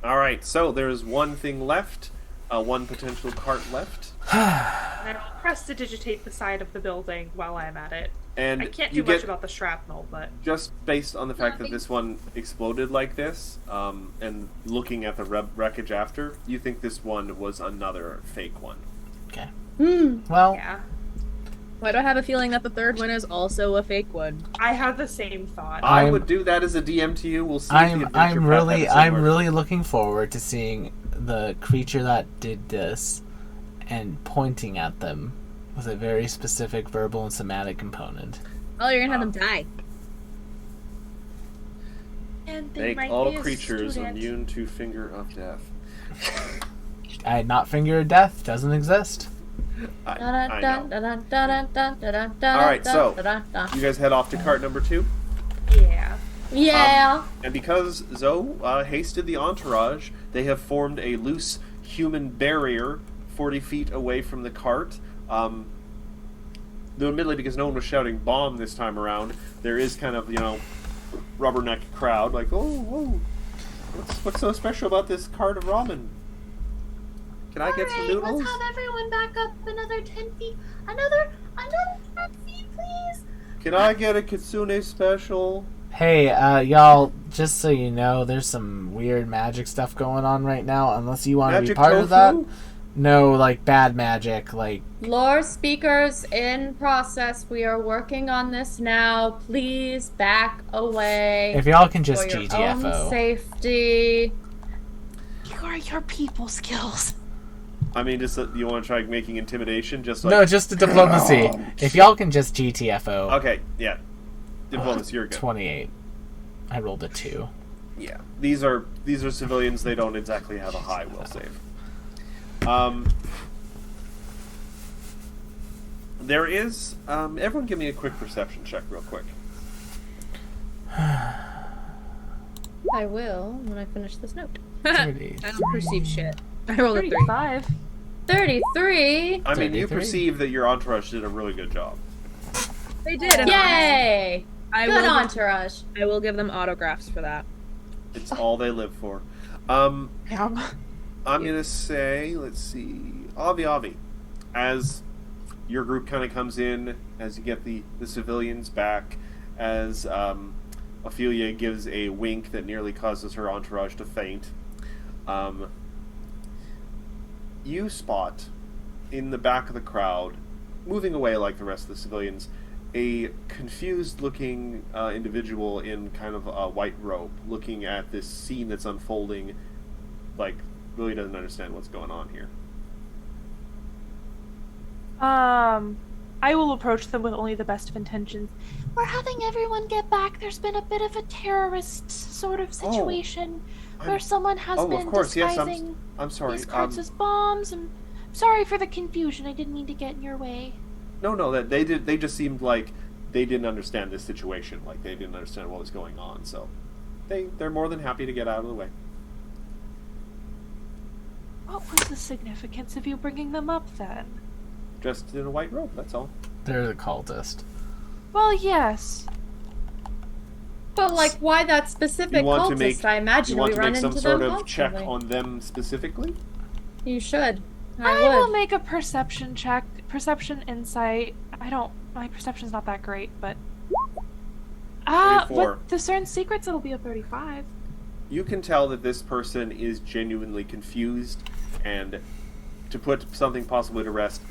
All right, so there's one thing left, one potential cart left, And I'll press to digitate the side of the building while I'm at it. and I can't you do much get about the shrapnel, but just based on the fact that this one exploded like this, and looking at the wreckage after, you think this one was another fake one. okay. Well, yeah. Why do I have a feeling that the third one is also a fake one? I have the same thought. I I'm- would do that as a DM to you. We'll see. if the Adventure Path I'm episode works. really looking forward to seeing the creature that did this and pointing at them with a very specific verbal and somatic component. Oh, you're gonna have them die. And they Make might all be a creatures student. immune to finger of death. I had not finger of death doesn't exist. I know. Alright, so, You guys head off to cart number 2. Yeah. Yeah. And because Zoe hasted the entourage, they have formed a loose human barrier 40 feet away from the cart. though admittedly because no one was shouting bomb this time around, there is kind of, rubberneck crowd, like, oh, whoa, what's so special about this cart of ramen? Can I get some Alright, noodles? let's have everyone back up another 10 feet. Another 10 feet, please. Can I get a Kitsune special? Hey, y'all, just so you know, there's some weird magic stuff going on right now, unless you want to be Magic part tofu? of that. No, like, bad magic, like... Lore speakers in process. We are working on this now. Please back away. If y'all can just for your GTFO. own safety. You are your people skills. I mean, just you want to try making intimidation, just like... No, just the diplomacy. If y'all can just GTFO. Okay, yeah. Diplomacy, you're good. 28. I rolled a 2. Yeah, these are civilians. They don't exactly have a high will save. There is. Everyone, give me a quick perception check, real quick. I will when I finish this note. 30. I don't perceive shit. I rolled a 3. 35. 33. I mean, you 33. perceive that your entourage did a really good job. They did. And Yay! I Good will, entourage. I will give them autographs for that. It's all they live for. Yum. I'm gonna say, let's see, Avi, as your group kind of comes in, as you get the civilians back, as Ophelia gives a wink that nearly causes her entourage to faint, you spot in the back of the crowd, moving away like the rest of the civilians, a confused-looking individual in kind of a white robe, looking at this scene that's unfolding, like, really doesn't understand what's going on here. I will approach them with only the best of intentions. We're having everyone get back. There's been a bit of a terrorist sort of situation where someone has of been course, yes, disguising I'm sorry. these carts as bombs, and I'm sorry for the confusion. I didn't mean to get in your way. No, that they just seemed like they didn't understand this situation, like they didn't understand what was going on, so they're more than happy to get out of the way. What was the significance of you bringing them up then? Dressed in a white robe, that's all. They're the cultist. Well, yes. But like, why that specific You want to cultist? make- I imagine You want we to run make some into sort them of check constantly. on them specifically? You should. I I will would. make a perception check. Perception, insight. My perception's not that great, but... 34. What discern secrets, it'll be a 35. You can tell that this person is genuinely confused, and to put something possibly to rest,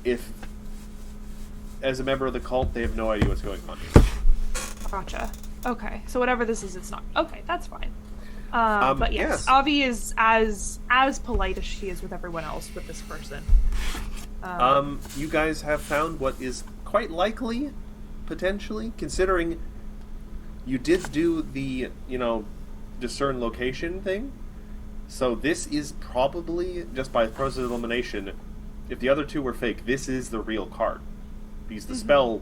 if, as a member of the cult, they have no idea what's going on. Gotcha. Okay, so whatever this is, it's not. Okay, that's fine. But yes, yes. Avi is as polite as she is with everyone else with this person. You guys have found what is quite likely, potentially, considering you did do the, discern location thing. So this is probably, just by process of elimination, if the other two were fake, this is the real card. Because the spell,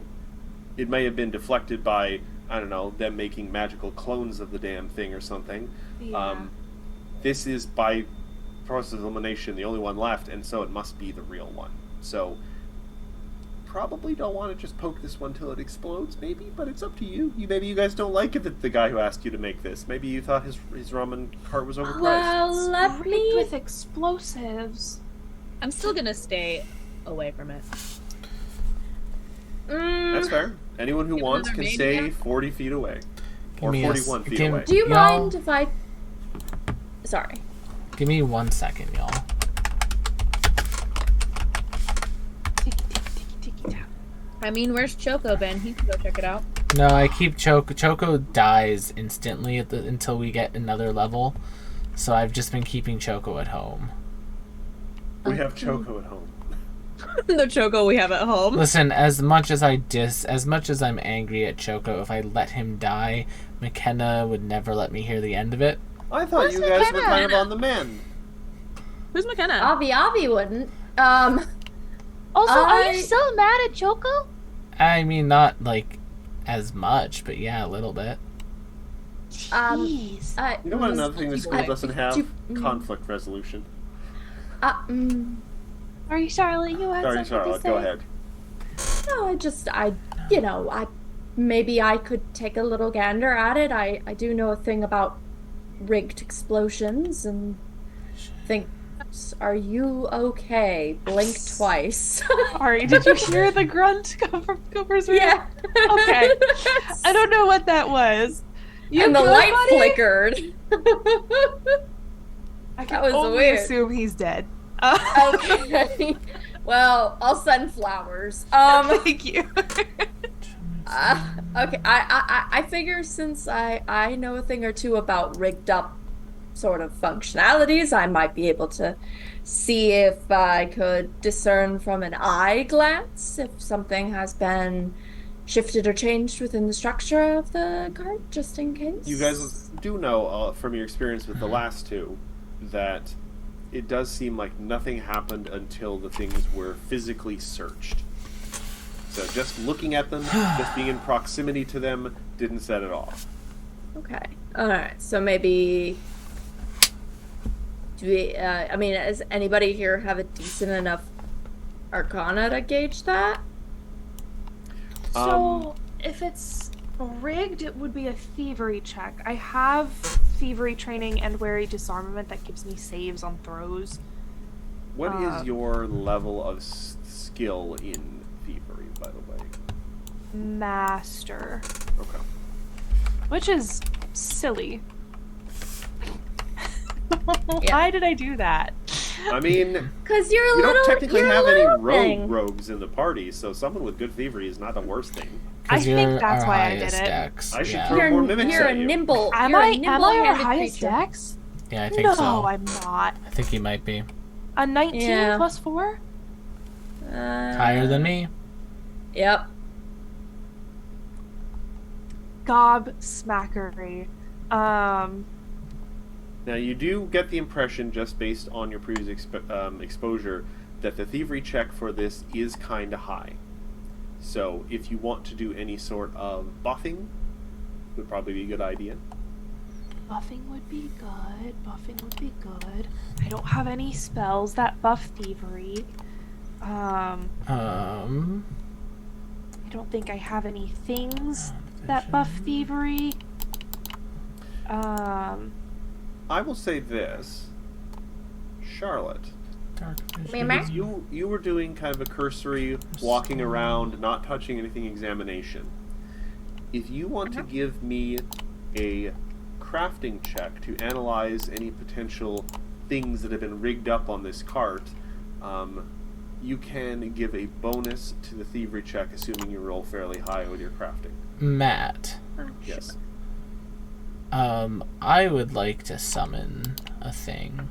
it may have been deflected by, I don't know, them making magical clones of the damn thing or something. Yeah. This is, by process of elimination, the only one left, and so it must be the real one. So, probably don't want to just poke this one till it explodes, maybe, but it's up to you. Maybe you guys don't like it that the guy who asked you to make this. Maybe you thought his ramen cart was overpriced. Well, let Rigged me. with explosives. I'm still gonna stay away from it. That's fair. Anyone who Give wants another can stay maniac. 40 feet away. Or me a 41 feet give- away. Do you Y'all- mind if I? Sorry. Give me 1 second, y'all. Ticky, ticky, ticky, ticky, tap. I mean, where's Choco, Ben? He can go check it out. No, I keep Choco dies instantly until we get another level. So I've just been keeping Choco at home. We have Choco at home. The Choco we have at home. Listen, as much as I'm angry at Choco, if I let him die, McKenna would never let me hear the end of it. I thought you guys were kind of on the mend. Who's McKenna? Avi wouldn't. Also, are I- you still mad at Choco? I mean, not like as much, but yeah, a little bit. Jeez. You know what another thing the school I- doesn't have? do- Conflict resolution. Sorry, Charlotte, you had Sorry, something Charlotte, to say. go ahead. No, maybe I could take a little gander at it. I do know a thing about rigged explosions and think, are you okay? Blink twice. Sorry, did you hear the grunt come from Cooper's room? Yeah. Okay. I don't know what that was. And the good, light buddy? flickered. I can That was only weird. assume he's dead. Okay. Well, I'll send flowers. Thank you. Okay. I figure since I know a thing or two about rigged up sort of functionalities, I might be able to see if I could discern from an eye glance if something has been shifted or changed within the structure of the cart, just in case. You guys do know from your experience with the last two that it does seem like nothing happened until the things were physically searched. So just looking at them, just being in proximity to them, didn't set it off. Okay. All right. So maybe. Does anybody here have a decent enough arcana to gauge that? So, if it's rigged, it would be a thievery check. I have thievery training and wary disarmament that gives me saves on throws. What is your level of skill in thievery, by the way? Master. Okay. Which is silly. Why did I do that? I mean, Because you're a you little. don't technically you're a have any little thing. rogues in the party, so someone with good thievery is not the worst thing. I 'Cause think you're that's our why I did highest it. dex. I should yeah. throw more mimics You're a at you. nimble. Am you're I a our nimble-handed highest creature. dex? Yeah, I think No, so. I'm not. I think he might be A 19 Yeah. plus 4? higher than me. Yep. Gobsmackery. Now, you do get the impression, just based on your previous exposure, that the thievery check for this is kind of high. So, if you want to do any sort of buffing, would probably be a good idea. Buffing would be good. Buffing would be good. I don't have any spells that buff thievery. I don't think I have any things that buff thievery. I will say this, Charlotte. Dark You were doing kind of a cursory, walking around, not touching anything examination. If you want to give me a crafting check to analyze any potential things that have been rigged up on this cart, you can give a bonus to the thievery check, assuming you roll fairly high with your crafting. Matt. Yes. I would like to summon a thing.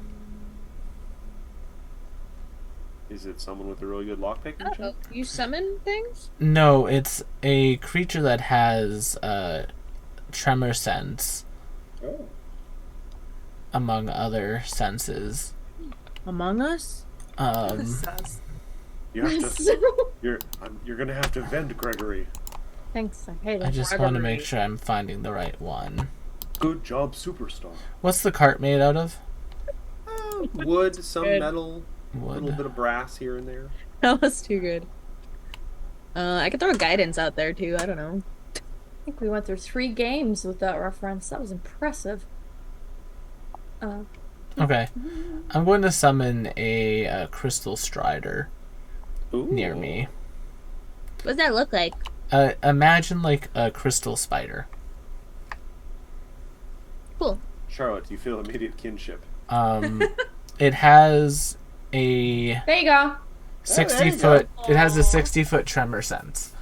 Is it someone with a really good lockpicking check? You summon things? No, it's a creature that has tremor sense, Oh. among other senses. Among Us? Sus. You have to. You're gonna have to vent, Gregory. Thanks. I hate it. I just want to make sure I'm finding the right one. Good job, superstar. What's the cart made out of? Wood, some Good. metal, a little Wood. bit of brass here and there. That was too good. I could throw a guidance out there too. I don't know. I think we went through 3 games with that reference. That was impressive. Okay. I'm going to summon a crystal strider Ooh. near me. What does that look like? Imagine like a crystal spider. Cool. Charlotte, you feel immediate kinship. It has a There you go. 60-foot. It has a 60-foot tremor sense.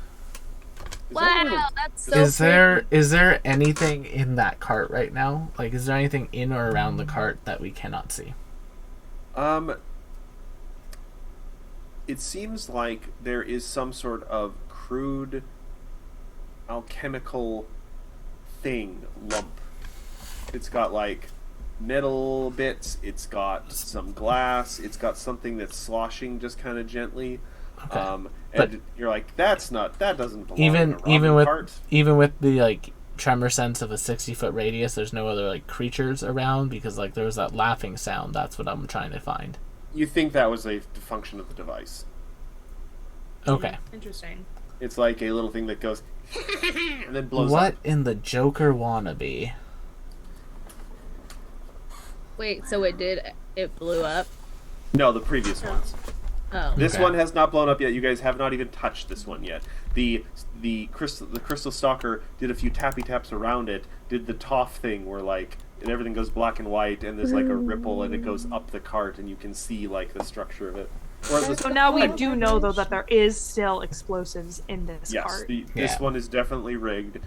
Is that a little- Wow, that's so Is there anything in that cart right now? Like, is there anything in or around the cart that we cannot see? It seems like there is some sort of crude alchemical lump. It's got like metal bits, it's got some glass, it's got something that's sloshing just kind of gently. Okay. And But- you're like, that doesn't belong in a Even ramen with cart. the like tremor sense of a 60-foot radius, there's no other like creatures around because like there was that laughing sound. That's what I'm trying to find. You think that was a function of the device. Okay. Interesting. It's like a little thing that goes and then blows What up. in the Joker wannabe? Wait, so it blew up? No, the previous ones. Oh. This Okay. one has not blown up yet. You guys have not even touched this one yet. The crystal stalker did a few tappy taps around it. Did the toff thing where like and everything goes black and white and there's like a ripple and it goes up the cart and you can see like the structure of it. Or the- So now we do know, though, that there is still explosives in this yes, cart. this Yeah. one is definitely rigged.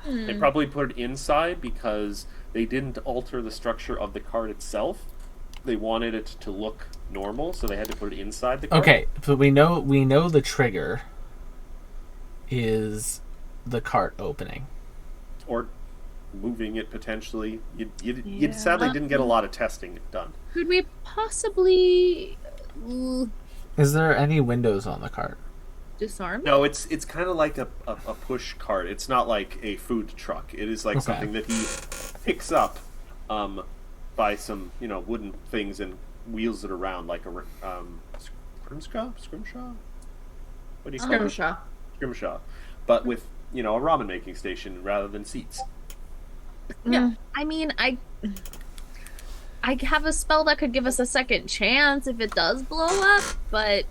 They probably put it inside because they didn't alter the structure of the cart itself. They wanted it to look normal, so they had to put it inside the cart. Okay, but we know the trigger is the cart opening. Or moving it potentially. You Yeah. sadly didn't get a lot of testing done. Could we possibly Is there any windows on the cart? disarm? No, it's kind of like a push cart. It's not like a food truck. It is like Okay. something that he picks up by some wooden things and wheels it around like a scrimshaw. What do you call it? Scrimshaw. Scrimshaw, but with a ramen making station rather than seats. Yeah. I mean, I have a spell that could give us a second chance if it does blow up, but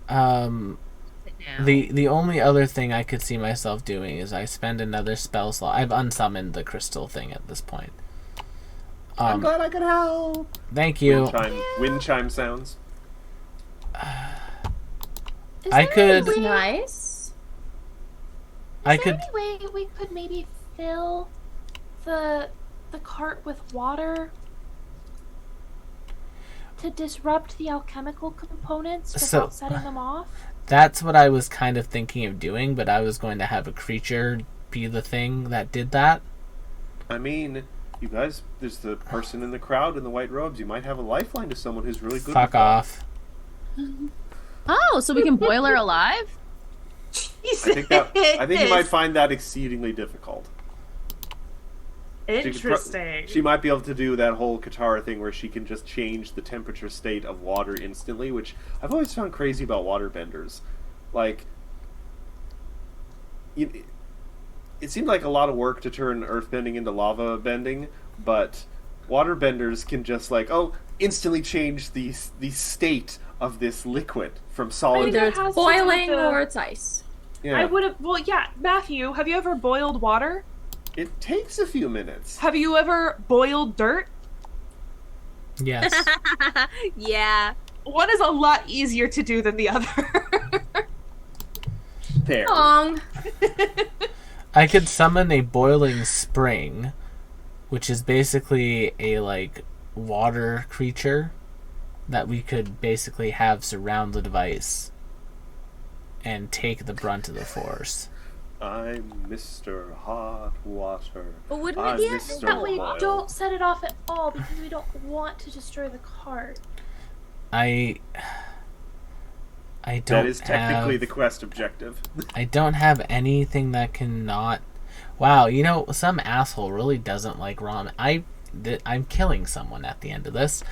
Um, now. the only other thing I could see myself doing is I spend another spell slot. I've unsummoned the crystal thing at this point. I'm glad I could help. Thank you. Wind chime sounds. Is I there could- any way- Nice. I Is could. there any way we could maybe fill the cart with water to disrupt the alchemical components So- without setting them off? That's what I was kind of thinking of doing, but I was going to have a creature be the thing that did that. I mean, you guys, there's the person in the crowd in the white robes. You might have a lifeline to someone who's really good. Fuck with that. off. Oh, so we can boil her alive? I think you might find that exceedingly difficult. Interesting. She might be able to do that whole Katara thing where she can just change the temperature state of water instantly, which I've always found crazy about waterbenders. Like, it seemed like a lot of work to turn earthbending into lava bending, but waterbenders can just instantly change the state of this liquid from solid. Either it it's has to do with boiling the- or it's ice. Yeah, I would have. Well, yeah, Matthew, have you ever boiled water? it takes a few minutes. Have you ever boiled dirt? Yes. Yeah. One is a lot easier to do than the other. There. Wrong. I could summon a boiling spring, which is basically a water creature that we could basically have surround the device and take the brunt of the force. I'm Mr. Hot Water. But wouldn't I'm it be Mr. That way, Boil. don't set it off at all because we don't want to destroy the cart. I don't That is technically have, the quest objective. I don't have anything that can not. Wow, some asshole really doesn't like ramen. I'm killing someone at the end of this.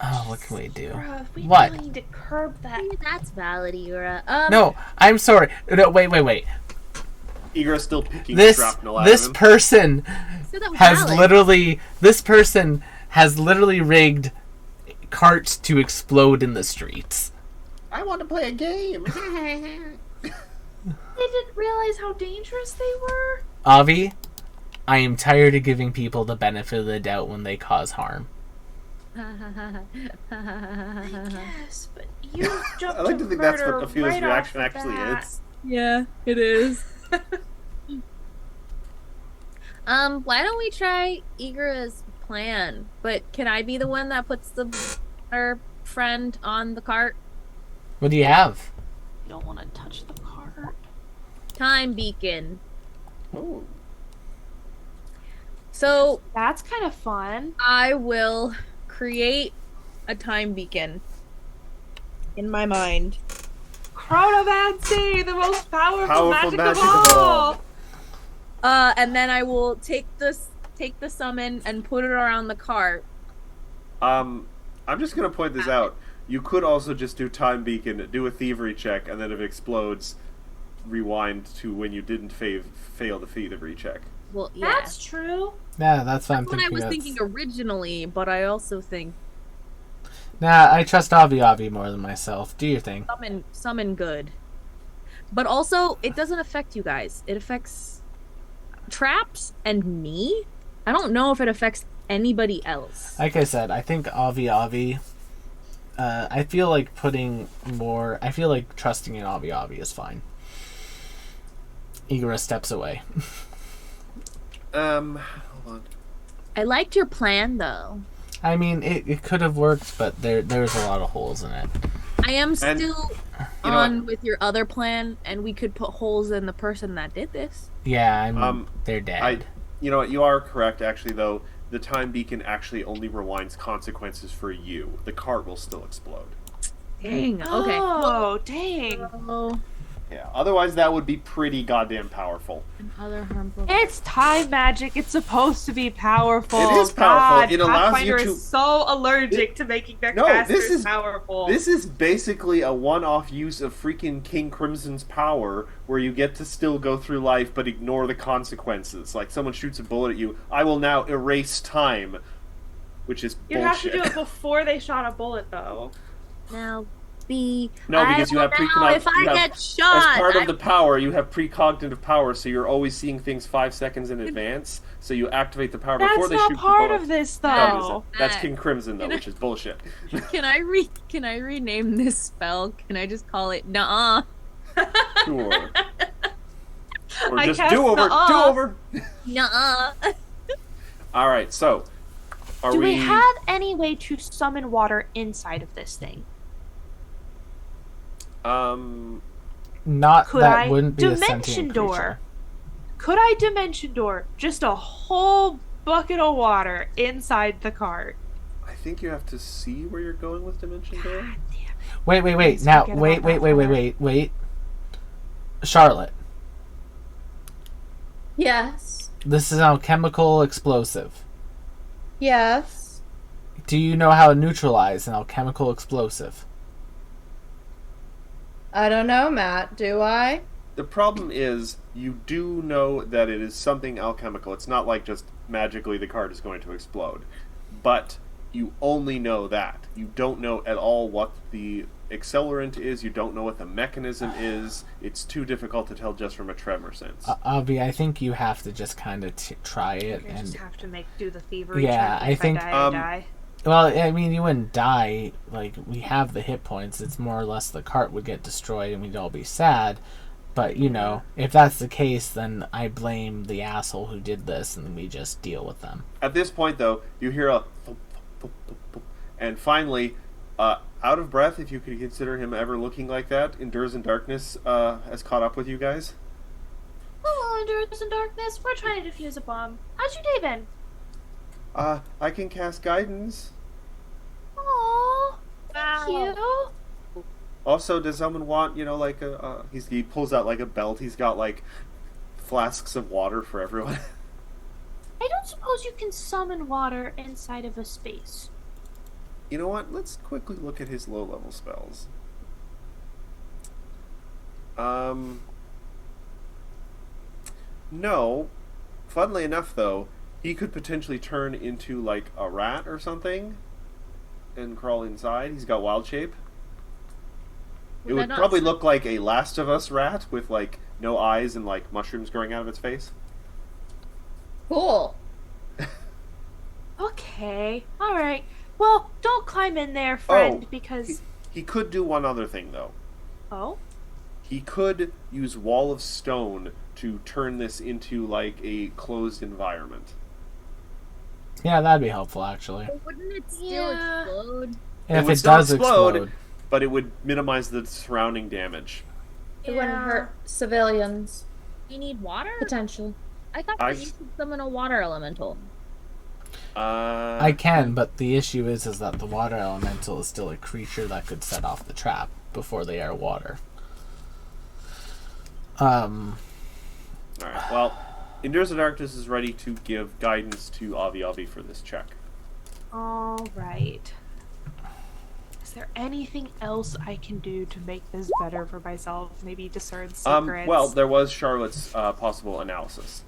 Oh, what can we do? Bruh, we What? really need to curb that. That's valid, Yura. No, I'm sorry. No, wait. Igra's still picking This shrapnel out this of him. person So that was has valid. literally rigged carts to explode in the streets. I want to play a game. They didn't realize how dangerous they were. Avi, I am tired of giving people the benefit of the doubt when they cause harm. I guess, but you jumped I like to think that's what murder Ophelia's right reaction off the actually bat. is. Yeah, it is. Why don't we try Igra's plan? But can I be the one that puts her friend on the cart? What do you have? You don't want to touch the cart. Time beacon. Oh, So That's kind of fun. I will create a time beacon in my mind. Chronomancy, the most powerful Powerful magic of magic of all. all. And then I will take the summon and put it around the cart. I'm just gonna point this out. You could also just do Time Beacon, do a thievery check, and then if it explodes, rewind to when you didn't fail the thievery check. Well, yeah. That's true. Yeah, that's what I'm That's what I thinking. was That's- thinking originally, but I also think Nah, I trust Avi more than myself. Do your thing. summon good. But also, it doesn't affect you guys. It affects Traps and me. I don't know if it affects anybody else. Like I said, I think Avi. I feel like trusting in Avi is fine. Igora steps away. Hold on. I liked your plan, though. I mean, it could have worked, but there's a lot of holes in it. I am still you know on with your other plan, and we could put holes in the person that did this. Yeah, I mean, they're dead. You know what? You are correct, actually. Though the Time Beacon actually only rewinds consequences for you. The cart will still explode. Dang. Okay. Oh, dang. Oh, Yeah. Otherwise, that would be pretty goddamn powerful. and other harmful. It's time magic. It's supposed to be powerful. It is powerful. God, It allows Pathfinder you to- is so allergic to making their No, casters this is- powerful. This is basically a one-off use of freaking King Crimson's power, where you get to still go through life but ignore the consequences. Like someone shoots a bullet at you, I will now erase time, which is You'd have bullshit. to do it before they shot a bullet, though. Now be. No, because you have If I get shot, As part of the power, you have precognitive power, so you're always seeing things 5 seconds in advance. So you activate the power before That's they not shoot part the of this, bullet. No, it though. isn't. That's King Crimson, though, which is bullshit. Can I rename this spell? Can I just call it Nuh-uh? Sure. Or I just cast do over. the Do over. Nuh-uh. All right. So, are Do we have any way to summon water inside of this thing? Not Could that I wouldn't be a dimension sentient door? creature. Could I dimension door just a whole bucket of water inside the cart? I think you have to see where you're going with Dimension Door. Wait. Let's Now, forget wait. about that Wait. Charlotte, Yes. this is a chemical explosive. Yes. Do you know how to neutralize an alchemical explosive? I don't know, Matt. Do I? The problem is, you do know that it is something alchemical. It's not like just magically the card is going to explode. But you only know that. You don't know at all what the accelerant is. You don't know what the mechanism is. It's too difficult to tell just from a tremor sense. Avi, I think you have to just kind of try it. I just And have to do the thievery Yeah, check. I If think- I die, I die. well, I mean, you wouldn't die. Like, we have the hit points. It's more or less the cart would get destroyed, and we'd all be sad. But you know, if that's the case, then I blame the asshole who did this, and we just deal with them. At this point, though, you hear a thump, thump, thump, thump, and finally, out of breath, if you could consider him ever looking like that, Endures in Darkness has caught up with you guys. Oh, Endurance in Darkness, we're trying to defuse a bomb. How's your day been? I can cast Guidance. Aww, thank you. Also, does someone want, like he pulls out like a belt. He's got like flasks of water for everyone. I don't suppose you can summon water inside of a space. You know what? Let's quickly look at his low-level spells. No. Funnily enough, though, he could potentially turn into like a rat or something and crawl inside. He's got wild shape. It would probably look like a Last of Us rat with like no eyes and like mushrooms growing out of its face. Cool. Okay, alright. Well, don't climb in there, friend, because... He could do one other thing, though. Oh? He could use Wall of Stone to turn this into like a closed environment. Yeah, that'd be helpful, actually. Wouldn't it still Yeah. explode? And would if it still does explode, but it would minimize the surrounding damage. It wouldn't hurt civilians, You need water? potentially. I thought I- that you could summon a water elemental. I can, but the issue is that the water elemental is still a creature that could set off the trap before they are water. Alright, well, Endures the Darkness is ready to give guidance to Avi for this check. Alright. Is there anything else I can do to make this better for myself? Maybe discern secrets? Well, there was Charlotte's possible analysis.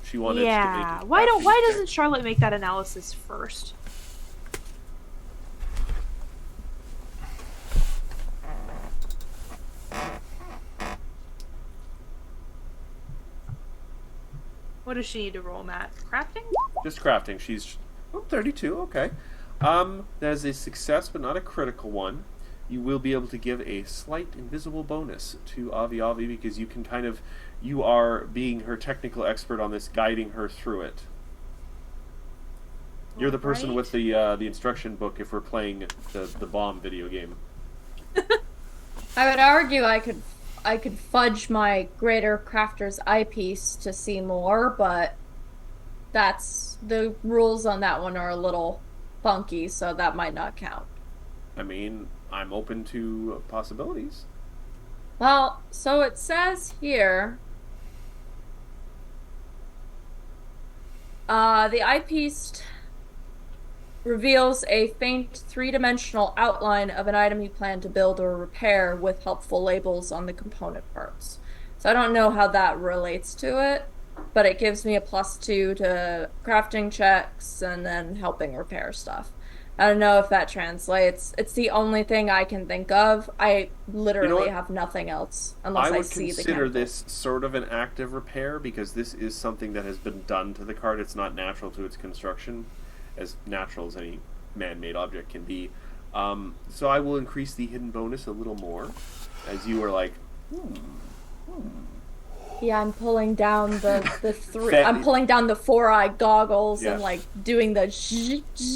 She wanted yeah. to make Why doesn't Charlotte make that analysis first? What does she need to roll, Matt? Crafting? Just crafting. She's 32. Okay. That is a success, but not a critical one. You will be able to give a slight invisible bonus to Avi Avi because you are being her technical expert on this, guiding her through it. You're the person Right. with the instruction book if we're playing the bomb video game. I would argue I could fudge my greater crafter's eyepiece to see more, but that's the rules on that one are a little funky, so that might not count. I mean, I'm open to possibilities. Well, so it says here, the eyepiece reveals a faint three-dimensional outline of an item you plan to build or repair with helpful labels on the component parts. So I don't know how that relates to it, but it gives me a +2 to crafting checks and then helping repair stuff. I don't know if that translates. It's the only thing I can think of. I literally what? have nothing else unless I I would see the consider chemicals. this sort of an active repair because this is something that has been done to the card. It's not natural to its construction, as natural as any man-made object can be. So I will increase the hidden bonus a little more, as you are like, Yeah, I'm pulling down the three. That- I'm pulling down the 4-eye goggles Yeah. and like doing the.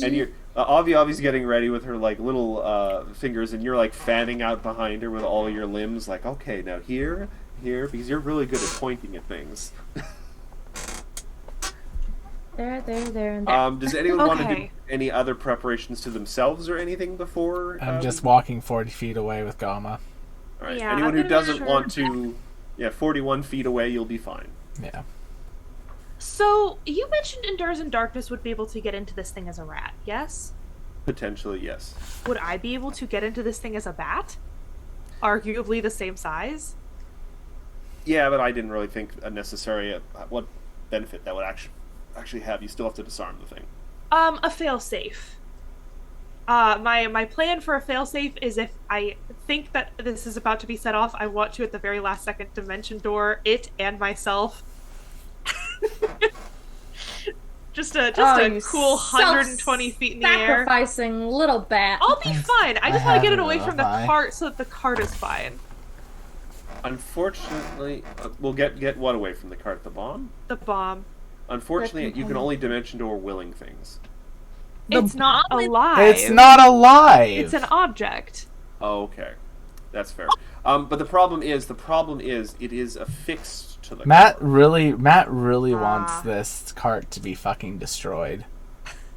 and you're Avi's getting ready with her like little fingers, and you're like fanning out behind her with all your limbs, like, okay, now here, because you're really good at pointing at things. There, and there. Does anyone want to do Okay. any other preparations to themselves or anything before? I'm just walking 40 feet away with Gama. All right. Yeah, Anyone I'm who gonna doesn't sure- want to, 41 feet away, you'll be fine. Yeah. So, you mentioned Endures in Darkness would be able to get into this thing as a rat, yes? Potentially, yes. Would I be able to get into this thing as a bat? Arguably the same size? Yeah, but I didn't really think necessary what benefit that would actually have. You still have to disarm the thing. A failsafe. My plan for a failsafe is if I think that this is about to be set off, I want to at the very last second dimension door it and myself. just a you cool 120 feet in the air. Sacrificing little bat. I'll be fine. I just want to get it away from the Hi. cart so that the cart is fine. Unfortunately, we'll get what away from the cart? The bomb? The bomb. Unfortunately, you can only dimension door willing things. It's not bomb is- alive. It's not alive. It's an object. Oh, okay. That's fair. But the problem is it is affixed to the Matt cart. really wants this cart to be fucking destroyed.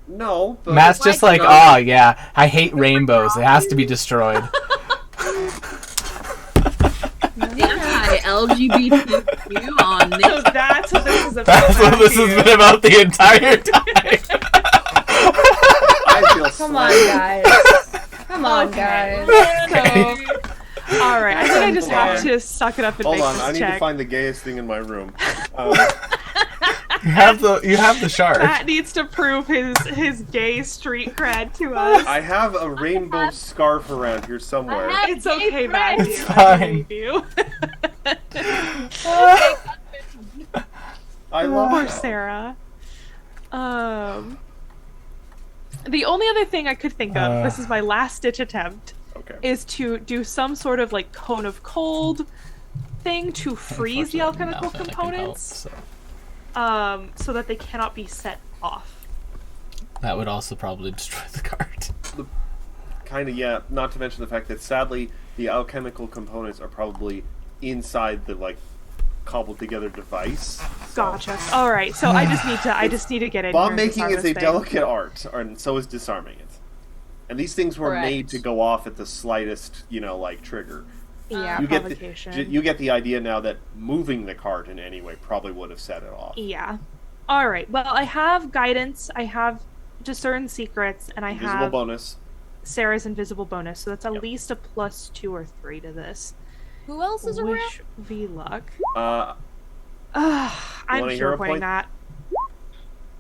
No, but Matt's just like, oh yeah, I hate rainbows. It has to be destroyed. Anti-LGBTQ on So this. that's what this is about. That's what this has been about the entire time. I feel Come on, slighted. guys. Come on, Okay. guys. So, all right, I think I just have to suck it up and Hold make on, this I need check. to find the gayest thing in my room. You have the shark. Matt needs to prove his gay street cred to us. I have a rainbow scarf around here somewhere. I have It's gay okay, friends. Matthew. It's I fine. believe you. I love Poor it. Sarah. The only other thing I could think of, this is my last ditch attempt, Okay. is to do some sort of like cone of cold thing to freeze the alchemical Nothing that can help, components, so. so that they cannot be set off. That would also probably destroy the cart. Kind of, yeah. Not to mention the fact that sadly the alchemical components are probably inside the like cobbled together device. Gotcha. All right, so I just need to get in Bomb here and making disarm is a this thing. delicate art, and so is disarming it. And these things were Correct. made to go off at the slightest, like trigger. Yeah, You get provocation. you get the idea now that moving the cart in any way probably would have set it off. Yeah. All right. Well, I have guidance. I have discern secrets, and I Invisible have bonus. Sarah's invisible bonus, so that's at Yep. least a +2 or 3 to this. Who else is around? Wish V luck. wanna I'm hear sure a playing point? that.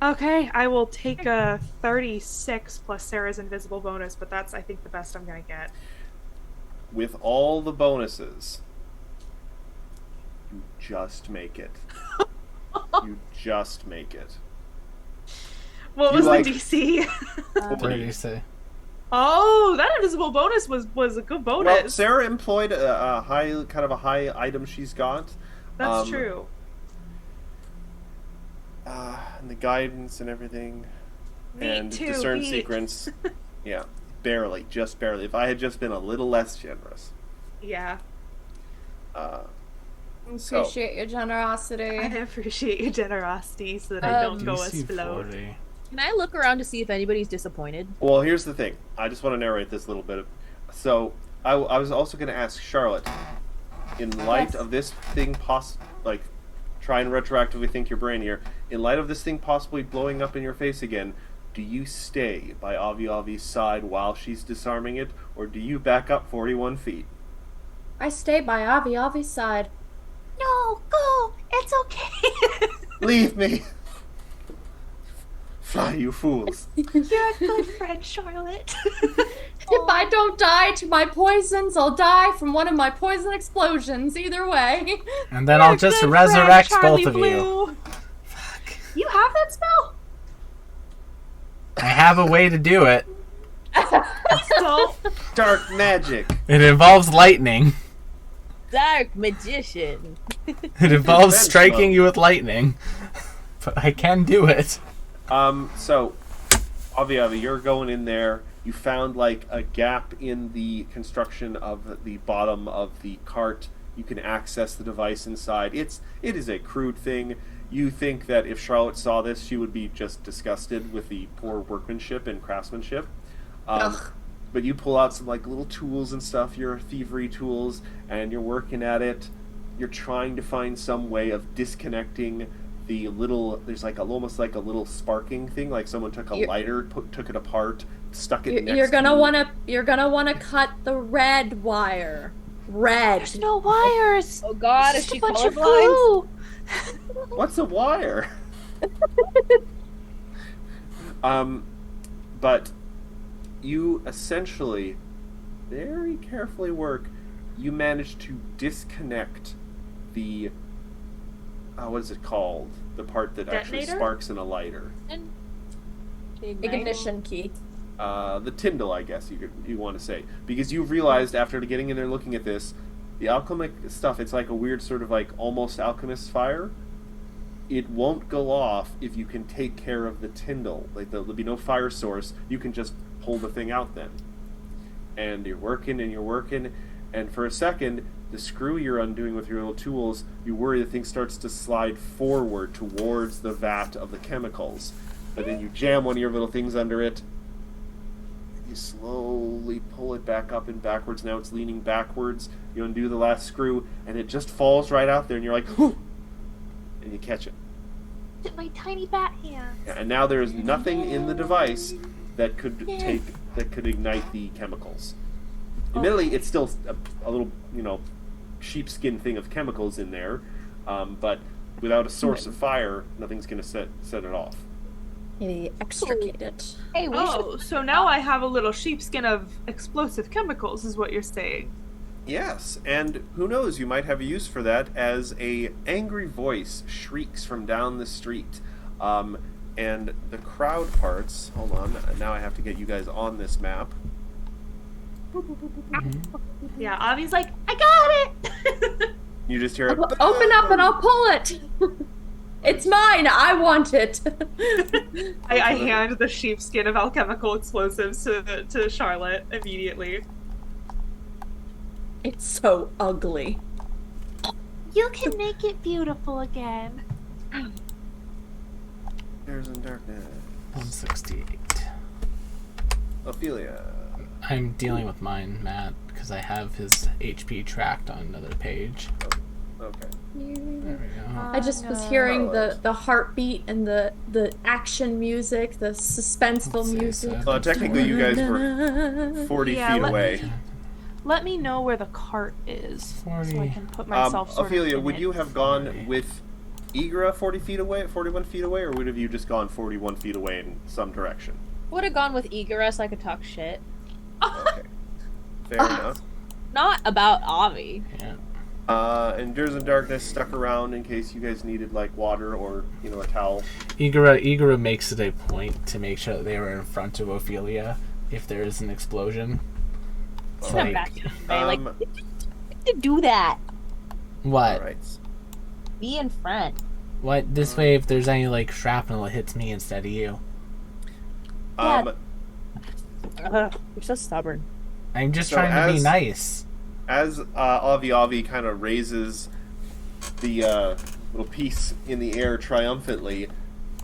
Okay, I will take a 36 plus Sarah's invisible bonus, but that's, I think, the best I'm gonna get. With all the bonuses, you just make it. You just make it. What You was like- the DC? What did you say? Oh, that invisible bonus was a good bonus. Well, Sarah employed a high item she's got. That's true. And the guidance and everything. Me and too, discern me. secrets. Yeah, barely, just barely. If I had just been a little less generous. Yeah, So, Appreciate your generosity. I appreciate your generosity so that I don't go as DC float. 40. Can I look around to see if anybody's disappointed? well, here's the thing. I just want to narrate this little bit. So, I was also going to ask Charlotte, in light Yes. of this thing try and retroactively think your brain here. In light of this thing possibly blowing up in your face again, do you stay by Avi Avi's side while she's disarming it, or do you back up 41 feet? I stay by Avi Avi's side. No, go. It's okay. Leave me! Fly, you fools! You're a good friend, Charlotte. If I don't die to my poisons, I'll die from one of my poison explosions. Either way. And then I'll just Good resurrect friend, both Charlie of you. Blue. You have that spell? I have a way to do it. So, Dark magic! It involves lightning. Dark magician. It involves Defense striking mode. you with lightning. But I can do it. So, Avi, you're going in there. You found like a gap in the construction of the bottom of the cart. You can access the device inside. It is a crude thing. You think that if Charlotte saw this, she would be just disgusted with the poor workmanship and craftsmanship. Ugh. But you pull out some like little tools and stuff, your thievery tools, and you're working at it. You're trying to find some way of disconnecting the little. There's like almost like a little sparking thing, like someone took a You're- lighter, took it apart, stuck it. next You're gonna to wanna cut the red wire. Red. There's no wires. Oh God, is Just she a bunch of colorblind? glue. What's a wire? But you essentially very carefully work. You manage to disconnect the what is it called? The part that actually Detonator? sparks in a lighter. Ignition key. The Tyndall, I guess you want to say, because you've realized after getting in there looking at this, the alchemic stuff. It's like a weird sort of like almost alchemist fire. It won't go off if you can take care of the Tyndall. Like there'll be no fire source. You can just pull the thing out then. And you're working, and for a second, the screw you're undoing with your little tools, you worry the thing starts to slide forward towards the vat of the chemicals. But then you jam one of your little things under it. You slowly pull it back up and backwards. Now it's leaning backwards. You undo the last screw, and it just falls right out there, and you're like, whoo! And you catch it. With my tiny bat hands. Yeah, and now there is nothing in the device that could ignite the chemicals. Admittedly, it's still a little, sheepskin thing of chemicals in there, but without a source of fire, nothing's going to set it off. Extricate it. Hey, we should. oh, so now I have a little sheepskin of explosive chemicals, is what you're saying. Yes, and who knows, you might have a use for that as a angry voice shrieks from down the street. And the crowd parts, hold on, now I have to get you guys on this map. Yeah, Avi's like, I got it! You just hear it. Open up and I'll pull it. It's mine. I want it. I hand the sheepskin of alchemical explosives to Charlotte immediately. It's so ugly. You can make it beautiful again. There's in darkness. 168. Ophelia. I'm dealing with mine, Matt, because I have his HP tracked on another page. Okay. There we go. I just was hearing Charlotte. the heartbeat and the action music, the suspenseful Let's see, music. so- Technically, you guys were 40 Yeah, feet let away. Let me know where the cart is, so I 40. can put myself sort Ophelia, of in would it. you have gone with Igra 40 feet away, 41 feet away, or would have you just gone 41 feet away in some direction? Would have gone with Igora so I could talk shit. Okay. Fair enough. Not about Avi. Yeah. And Durs in Darkness stuck around in case you guys needed, like, water or, a towel. Igora makes it a point to make sure that they were in front of Ophelia if there is an explosion. It's Not like, back like Um, to do that. what? Alright. Be in front. What? This way, if there's any, like, shrapnel, it hits me instead of you. Um, You're so stubborn. I'm just So trying to be as- nice. as Avi kind of raises the little piece in the air triumphantly,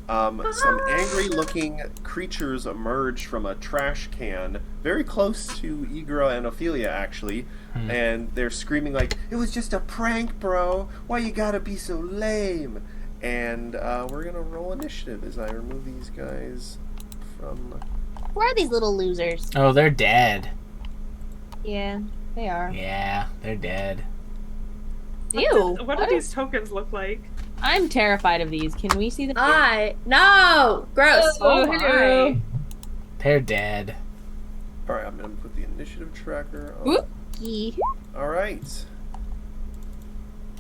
some angry-looking creatures emerge from a trash can, very close to Igra and Ophelia, actually, and they're screaming like, "It was just a prank, bro! Why you gotta be so lame?" And we're gonna roll initiative as I remove these guys from... Who are these little losers? Oh, they're dead. Yeah, they are. Yeah, they're dead. Ew. What do these tokens look like? I'm terrified of these. Can we see them? No, gross. Oh, my. hello. They're dead. Alright, I'm gonna put the initiative tracker on. Whoop. Alright.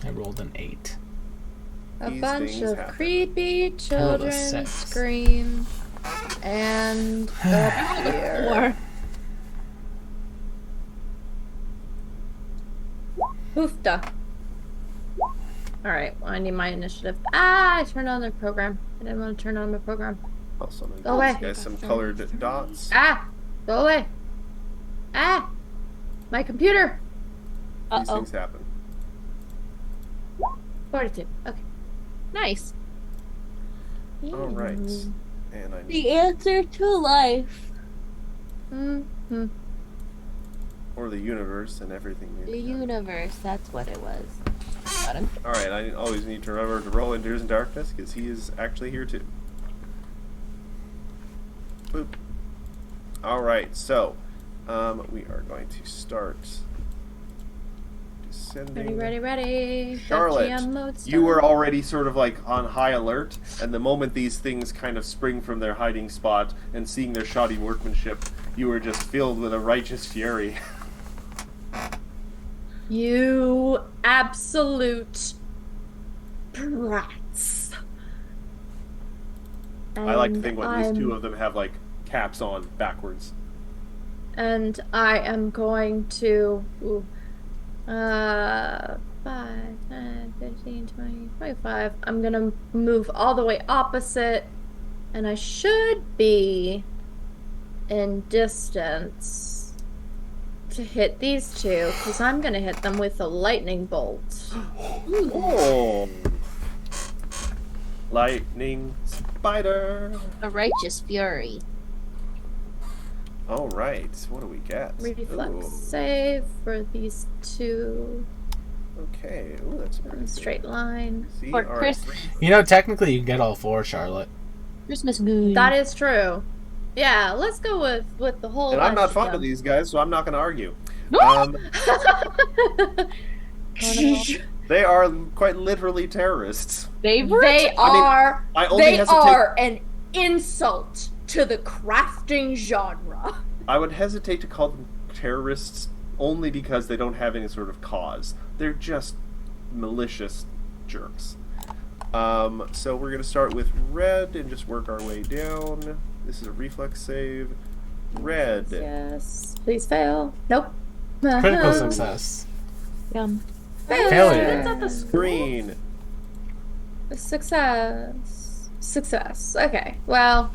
I rolled an 8. A These bunch things of happen. creepy rolled a children 6. scream and appear. Hoofda. Alright, well, I need my initiative. I turned on the program. I didn't want to turn on my program. Also, I'm Go gonna away. give these guys some colored dots. Go away. My computer. These things happen. 42. Okay. Nice. Alright. And I need... The answer to life. Mm-hmm. Or the universe and everything. The universe. That's what it was. Got him. Alright, I always need to remember to roll in Durs in Darkness, because he is actually here too. Boop. Alright, so, we are going to start descending. Ready. Charlotte, GM mode you were started. already sort of like on high alert, and the moment these things kind of spring from their hiding spot and seeing their shoddy workmanship, you were just filled with a righteous fury. You absolute brats. I like to think And when these two I'm- of them have like caps on backwards. And I am going to 5, 10, 15, 20, 25. I'm gonna move all the way opposite, and I should be in distance to hit these two, because I'm gonna hit them with a lightning bolt. Oh! Lightning spider! A righteous fury. Alright, what do we get? Reflex Ooh, save for these two. okay, ooh, that's a pretty good. Straight line. See, For alright. Chris- You know, technically you can get all 4, Charlotte. Christmas moon. That is true. Yeah, let's go with the whole. And I'm not bunch fond of these guys, so I'm not going to argue. them. They are quite literally terrorists. Favorite? They are. I only They hesitate. are an insult to the crafting genre. I would hesitate to call them terrorists only because they don't have any sort of cause. They're just malicious jerks. So we're going to start with red and just work our way down. This is a reflex save. Red. Yes. Please fail. Nope. Critical success. Yum. Failure. That's at the school. Green. Success. Okay. Well,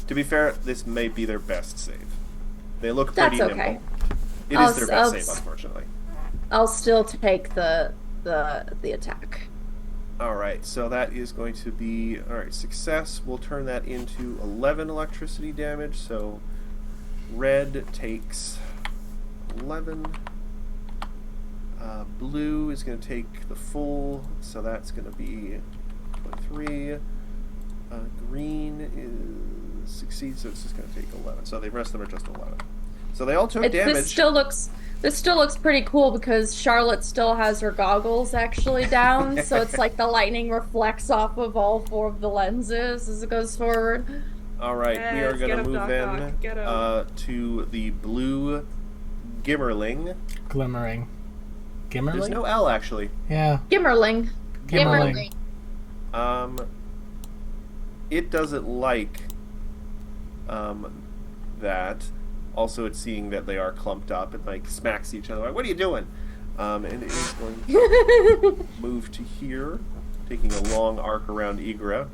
To be fair, this may be their best save. They look That's pretty okay. nimble. It is I'll their s- best I'll save, s- unfortunately. I'll still take the attack. Alright, so that is going to be... Alright, success. We'll turn that into 11 electricity damage, so red takes 11. Blue is going to take the full, so that's going to be 23. Green succeeds, so it's just going to take 11. So the rest of them are just 11. So they all took damage. This still looks pretty cool because Charlotte still has her goggles actually down, so it's like the lightning reflects off of all 4 of the lenses as it goes forward. All right, we are Yes, going get to 'em, move Doc in Ock, get 'em. to the blue Gimmerling. Glimmering. Gimmerling? There's no L actually. Yeah. Gimmerling. Gimmerling. It doesn't like that. Also, it's seeing that they are clumped up and like smacks each other. Like, what are you doing? And it is going to move to here, taking a long arc around Igra.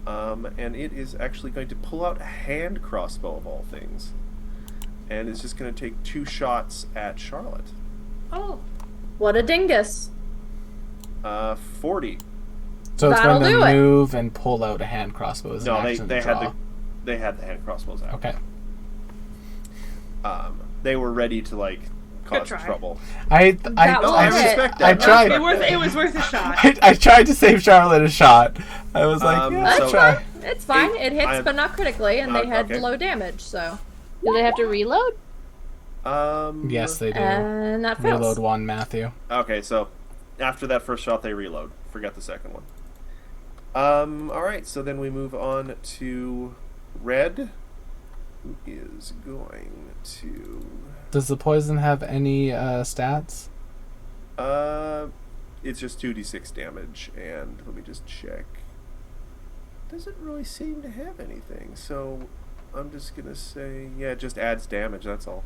And it is actually going to pull out a hand crossbow of all things. And it's just going to take 2 shots at Charlotte. Oh. What a dingus. 40. So it's That'll going do to it. move and pull out a hand crossbow as No, an they action to had draw. they had the hand crossbows out. Okay. They were ready to like cause try. trouble. I No, I I respect that. I tried. It was worth a shot. I tried to save Charlotte a shot. I was like, yeah, so- I'll try. It's fine. It hits, I- but not critically, and they had okay. low damage, so. Do they have to reload? Yes, they do. And that fails. Reload 1, Matthew. Okay, so after that first shot, they reload. Forget the second one. All right, so then we move on to red, who is going to. Does the poison have any stats? It's just 2d6 damage, and let me just check. Doesn't really seem to have anything, so I'm just gonna say, yeah, it just adds damage. That's all.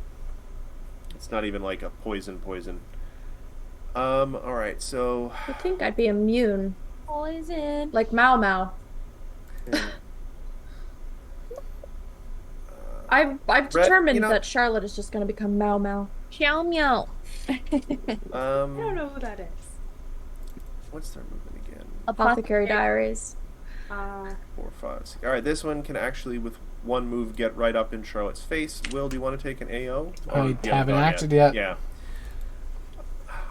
It's not even like a poison. All right, so. I think I'd be immune, Poison. like Mau Mau. I've determined you know- that Charlotte is just going to become Mau Mau. Meow meow. I don't know who that is. What's their movement again? Apothecary Diaries. 4, 5, 6. All right, this one can actually, with one move, get right up in Charlotte's face. Will, do you want to take an AO? I You haven't gone acted yet. Yeah.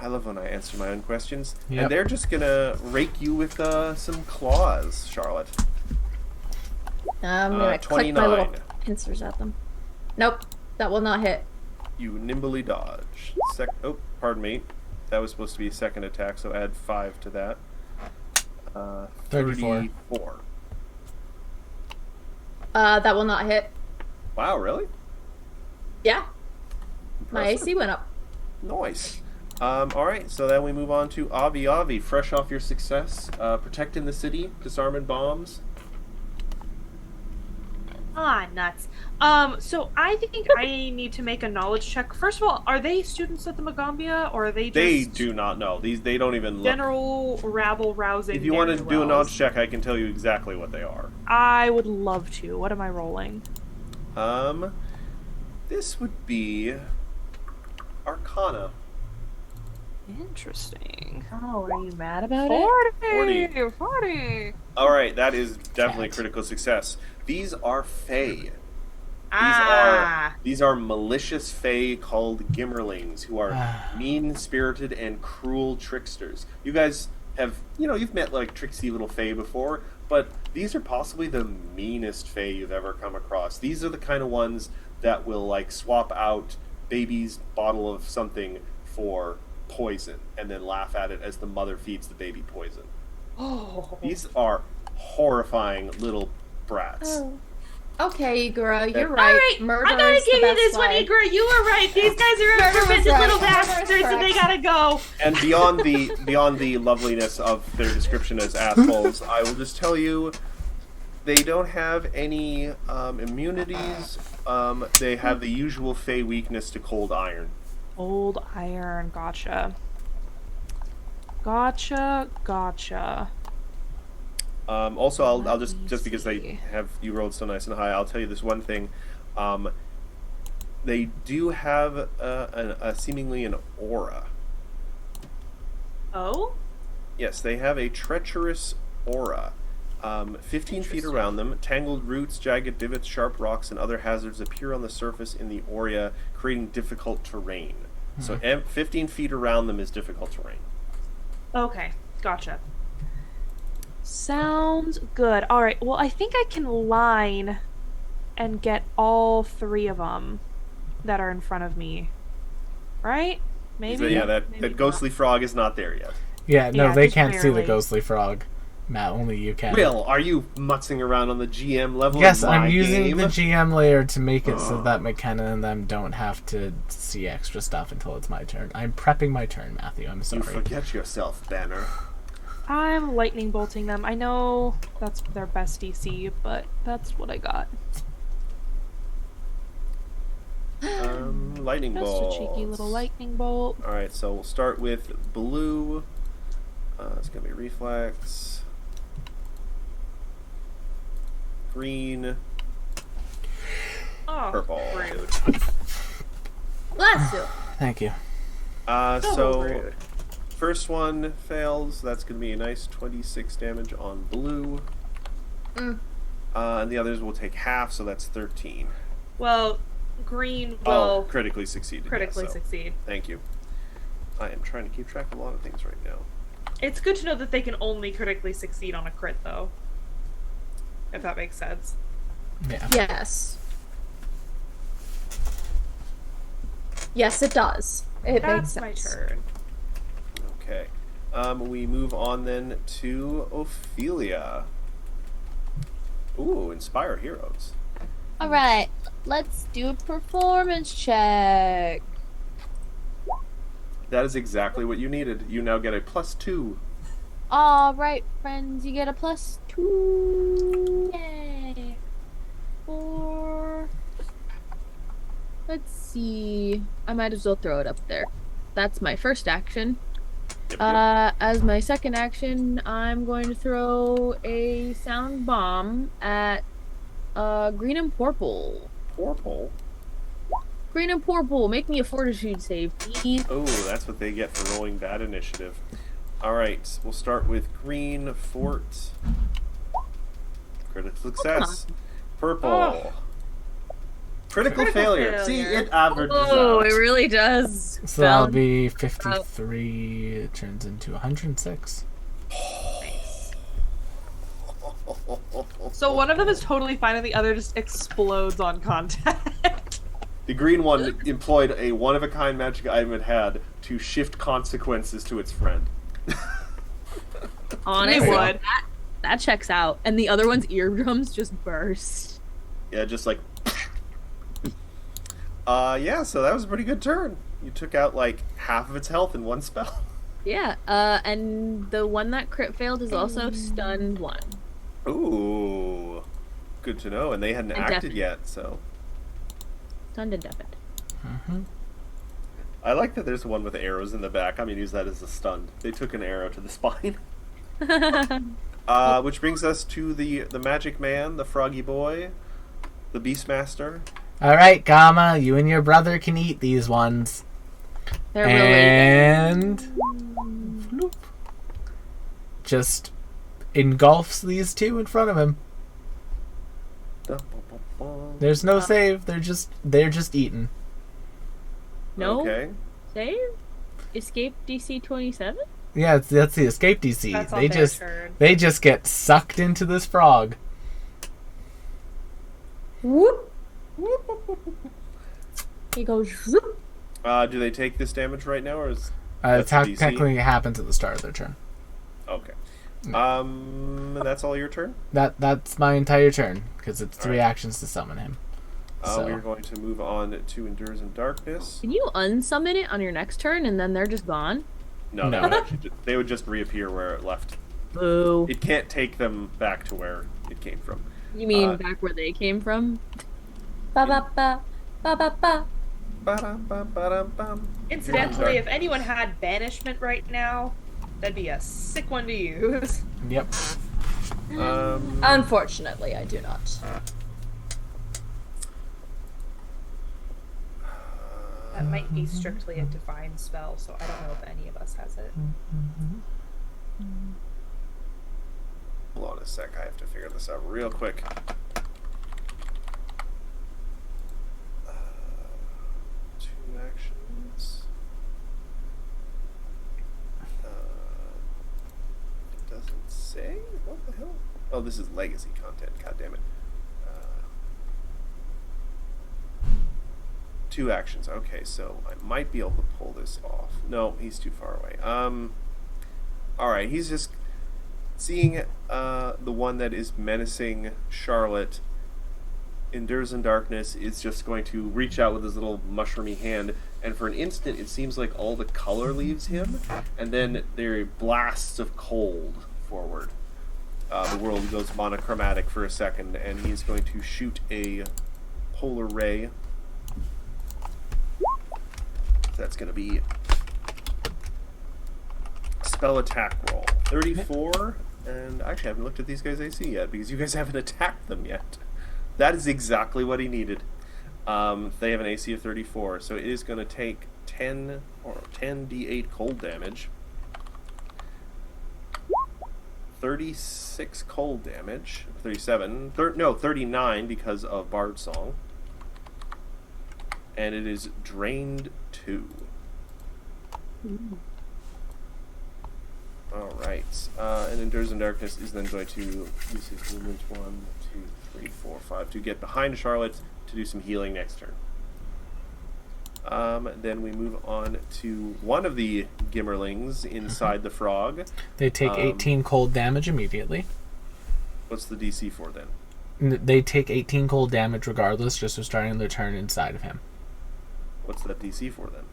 I love when I answer my own questions. Yep. And they're just gonna rake you with some claws, Charlotte. I'm going to click my 29. little pincers at them. Nope, that will not hit. You nimbly dodge. Oh, pardon me. That was supposed to be a second attack, so add 5 to that. 34. 34. That will not hit. Wow, really? Yeah, my Impressive. AC went up. Nice. Alright, so then we move on to Avi Avi, fresh off your success, protecting the city, disarming bombs. Ah, nuts. So I think I need to make a knowledge check. First of all, are they students at the Magambia, or are they just They do not know. They don't even look. general rabble-rousing? If you want to do a ne'er-do-wells? knowledge check, I can tell you exactly what they are. I would love to. What am I rolling? This would be Arcana. Interesting. Oh, are you mad about it? 40! 40! Alright, that is definitely critical success. These are Fae. Ah! These are malicious Fae called Gimmerlings, who are mean-spirited and cruel tricksters. You guys have, you've met like tricksy little Fae before, but these are possibly the meanest Fae you've ever come across. These are the kind of ones that will like swap out baby's bottle of something for poison and then laugh at it as the mother feeds the baby poison. Oh. These are horrifying little brats. Oh. Okay, Igura, you're All right. Alright, Murder I gotta is the give you best this one, way. Igor. You were right. These guys are Murder was fermented right. little Murder was bastards, and they correct. gotta go. And beyond the loveliness of their description as assholes, I will just tell you, they don't have any immunities. They have the usual Fey weakness to cold iron. Old iron. Gotcha. Gotcha. Also, I'll just me because they see. have you rolled so nice and high, I'll tell you this one thing. They do have a seemingly an aura. Oh? Yes, they have a treacherous aura. 15 feet around them, tangled roots, jagged divots, sharp rocks, and other hazards appear on the surface in the aura, creating difficult terrain. So 15 feet around them is difficult terrain. Okay, gotcha. Sounds good. All right. Well, I think I can line and get all 3 of them that are in front of me. Right? Maybe. So, yeah, Maybe that ghostly frog is not there yet. Yeah, no, Yeah, they just can't see the barely. ghostly frog. Matt, only you can. Will, are you mutzing around on the GM level? Yes, in my I'm using game? the GM layer to make it so that McKenna and them don't have to see extra stuff until it's my turn. I'm prepping my turn, Matthew. I'm You sorry. forget yourself, Banner. I'm lightning bolting them. I know that's their best DC, but that's what I got. Lightning Just bolt. a cheeky little lightning bolt. All right, so we'll start with blue. It's gonna be reflex. Green. Oh, Purple. rude. Bless you. Thank you. So rude. first one fails. That's gonna be a nice 26 damage on blue. And the others will take half, so that's 13. Well, green Oh, will critically succeeded. critically yeah, so succeed. Thank you. I am trying to keep track of a lot of things right now. It's good to know that they can only critically succeed on a crit, though. If that makes sense. Yeah. Yes. Yes, it does. It makes That's my sense. turn. Okay. We move on then to Ophelia. Ooh, Inspire Heroes. Alright, let's do a performance check. That is exactly what you needed. You now get a +2. Alright, friends, you get a +2. Yay. 4. Let's see. I might as well throw it up there. That's my first action. Yep, As my second action, I'm going to throw a sound bomb at green and purple. Purple. Green and purple, make me a fortitude save, please. Oh, that's what they get for rolling bad initiative. Alright, we'll start with green, fort. Critical success. Purple. Oh. Critical Critical failure. See, failure. it averages Oh, out. it really does. So that'll Balance. be 53. It turns into 106. So one of them is totally fine and the other just explodes on contact. The green one employed a one-of-a-kind magic item it had to shift consequences to its friend. Honestly, would. that checks out. And the other one's eardrums just burst. Yeah, just like... yeah, so that was a pretty good turn. You took out, like, half of its health in one spell. Yeah, and the one that crit failed is also stunned 1. Ooh. Good to know. And they hadn't And acted deafened. yet, so... Stunned and deafened. I like that there's one with arrows in the back. I'm gonna use that as a stun. They took an arrow to the spine. Which brings us to the magic man, the froggy boy, the beastmaster. Alright, Gamma, you and your brother can eat these ones. They're related. And floop, just engulfs these two in front of him. There's no save. They're just eaten. No Okay. save? Escape DC 27? Yeah, that's the escape DC. That's on They their just turn. they just get sucked into this frog. Whoop. He goes, zoop. Do they take this damage right now, or is that's the DC? Technically, it happens at the start of their turn. Okay. That's all your turn. That's my entire turn because it's 3 Alright. actions to summon him. So We're going to move on to Endures in Darkness. Can you unsummon it on your next turn and then they're just gone? No, No. they would just reappear where it left. Boo. It can't take them back to where it came from. You mean Uh, back where they came from? Ba ba ba. Ba ba ba. Ba-dum-bum-ba-dum-bum. Incidentally, if anyone had banishment right now, that'd be a sick one to use. yep. Unfortunately, I do not. That might be strictly a divine spell, so I don't know if any of us has it. Hold on a sec, I have to figure this out real quick. 2 actions. the hell? Oh, this is legacy content. God damn it. 2 actions. Okay, so I might be able to pull this off. No, he's too far away. Alright, he's just seeing the one that is menacing Charlotte. Endures in darkness is just going to reach out with his little mushroomy hand, and for an instant it seems like all the color leaves him, and then there are blasts of cold forward. The world goes monochromatic for a second, and he's going to shoot a polar ray. That's going to be spell attack roll 34, and actually I haven't looked at these guys' AC yet because you guys haven't attacked them yet. That is exactly what he needed. They have an AC of 34, so it is going to take 10 d8 cold damage, 36 cold damage, 39 because of Bard Song, and it is drained 2. Alright, and Endures in Darkness is then going to use his movement 1, 2, 3, 4, 5 to get behind Charlotte to do some healing next turn. Then we move on to one of the Gimmerlings inside the frog. They take 18 cold damage immediately. What's the DC for then? They take 18 cold damage regardless, just for starting their turn inside of him. What's that DC for then?